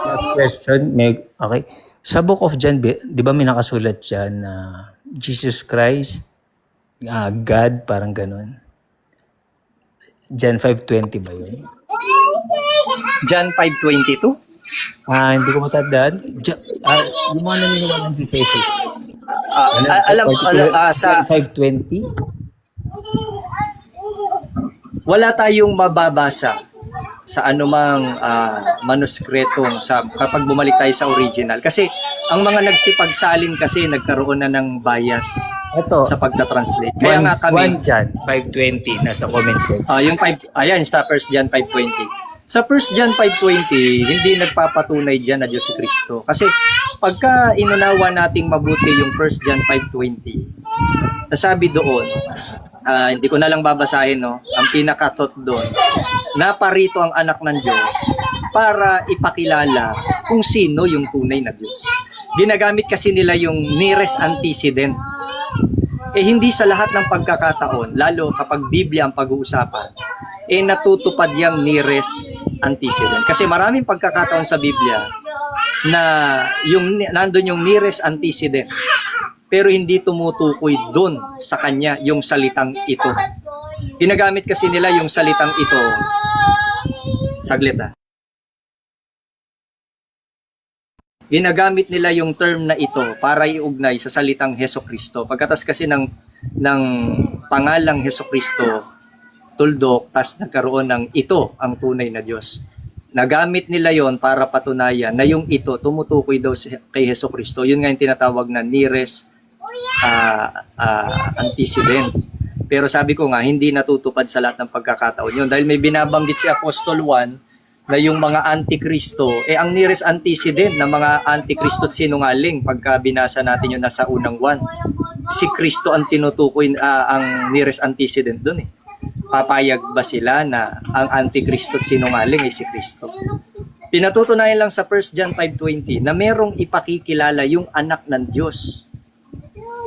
Last question, okay. Sa Book of John, di ba may nakasulat dyan na Jesus Christ, God, parang ganun? John 5:20 ba yun? John 5:22? Hindi ko matandaan. Yung mga naniniwala ng Jesus. Sa 5:20? wala tayong mababasa sa anumang manuskritong kapag bumalik tayo sa original. Kasi ang mga nagsipagsalin kasi nagkaroon na ng bias Ito, sa pagta-translate. Kaya nga 1 kami, John 5:20 nasa comment section. yung 5, ayan, sa 1 John 5:20. Sa 1 John 5:20, hindi nagpapatunay dyan na Diyos si Kristo. Kasi pagka inunawa nating mabuti yung 1 John 5:20, nasabi doon, hindi ko na lang babasahin, no? Ang pinaka-thought doon, naparito ang anak ng Diyos para ipakilala kung sino yung tunay na Diyos. Ginagamit kasi nila yung nearest antecedent. Hindi sa lahat ng pagkakataon, lalo kapag Biblia ang pag-uusapan, natutupad yung nearest antecedent. Kasi maraming pagkakataon sa Biblia na nandun yung nearest antecedent, pero hindi tumutukoy doon sa kanya yung salitang ito. Ginagamit kasi nila yung salitang ito. Saglit ah. Ginagamit nila yung term na ito para iugnay sa salitang Hesukristo. Pagkatas kasi ng pangalang Hesukristo, tuldok, tas nagkaroon ng ito ang tunay na Diyos. Nagamit nila yon para patunayan na yung ito tumutukoy daw kay Hesukristo. Yun nga yung tinatawag na nearest antecedent. Pero sabi ko nga, hindi natutupad sa lahat ng pagkakataon yun. Dahil may binabanggit si Apostol 1 na yung mga antikristo, ang nearest antecedent ng mga antikristo at sinungaling, pagka binasa natin yun nasa unang 1. Si Kristo ang tinutukoy, ang nearest antecedent dun eh. Papayag ba sila na ang antikristo at sinungaling ay si Kristo? Pinatutunayan lang sa 1 John 5:20 na merong ipakikilala yung anak ng Diyos.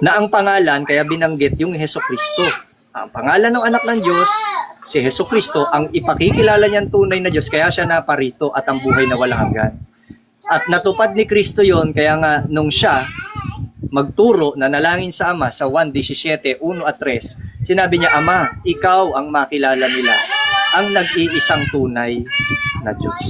Na ang pangalan, kaya binanggit yung Hesukristo. Ang pangalan ng anak ng Diyos, si Hesukristo, ang ipakikilala niyang tunay na Diyos, kaya siya naparito at ang buhay na walang hanggan. At natupad ni Kristo yon, kaya nga nung siya magturo na nalangin sa Ama sa 1:17, 1 at 3, sinabi niya, Ama, ikaw ang makilala nila, ang nag-iisang tunay na Diyos.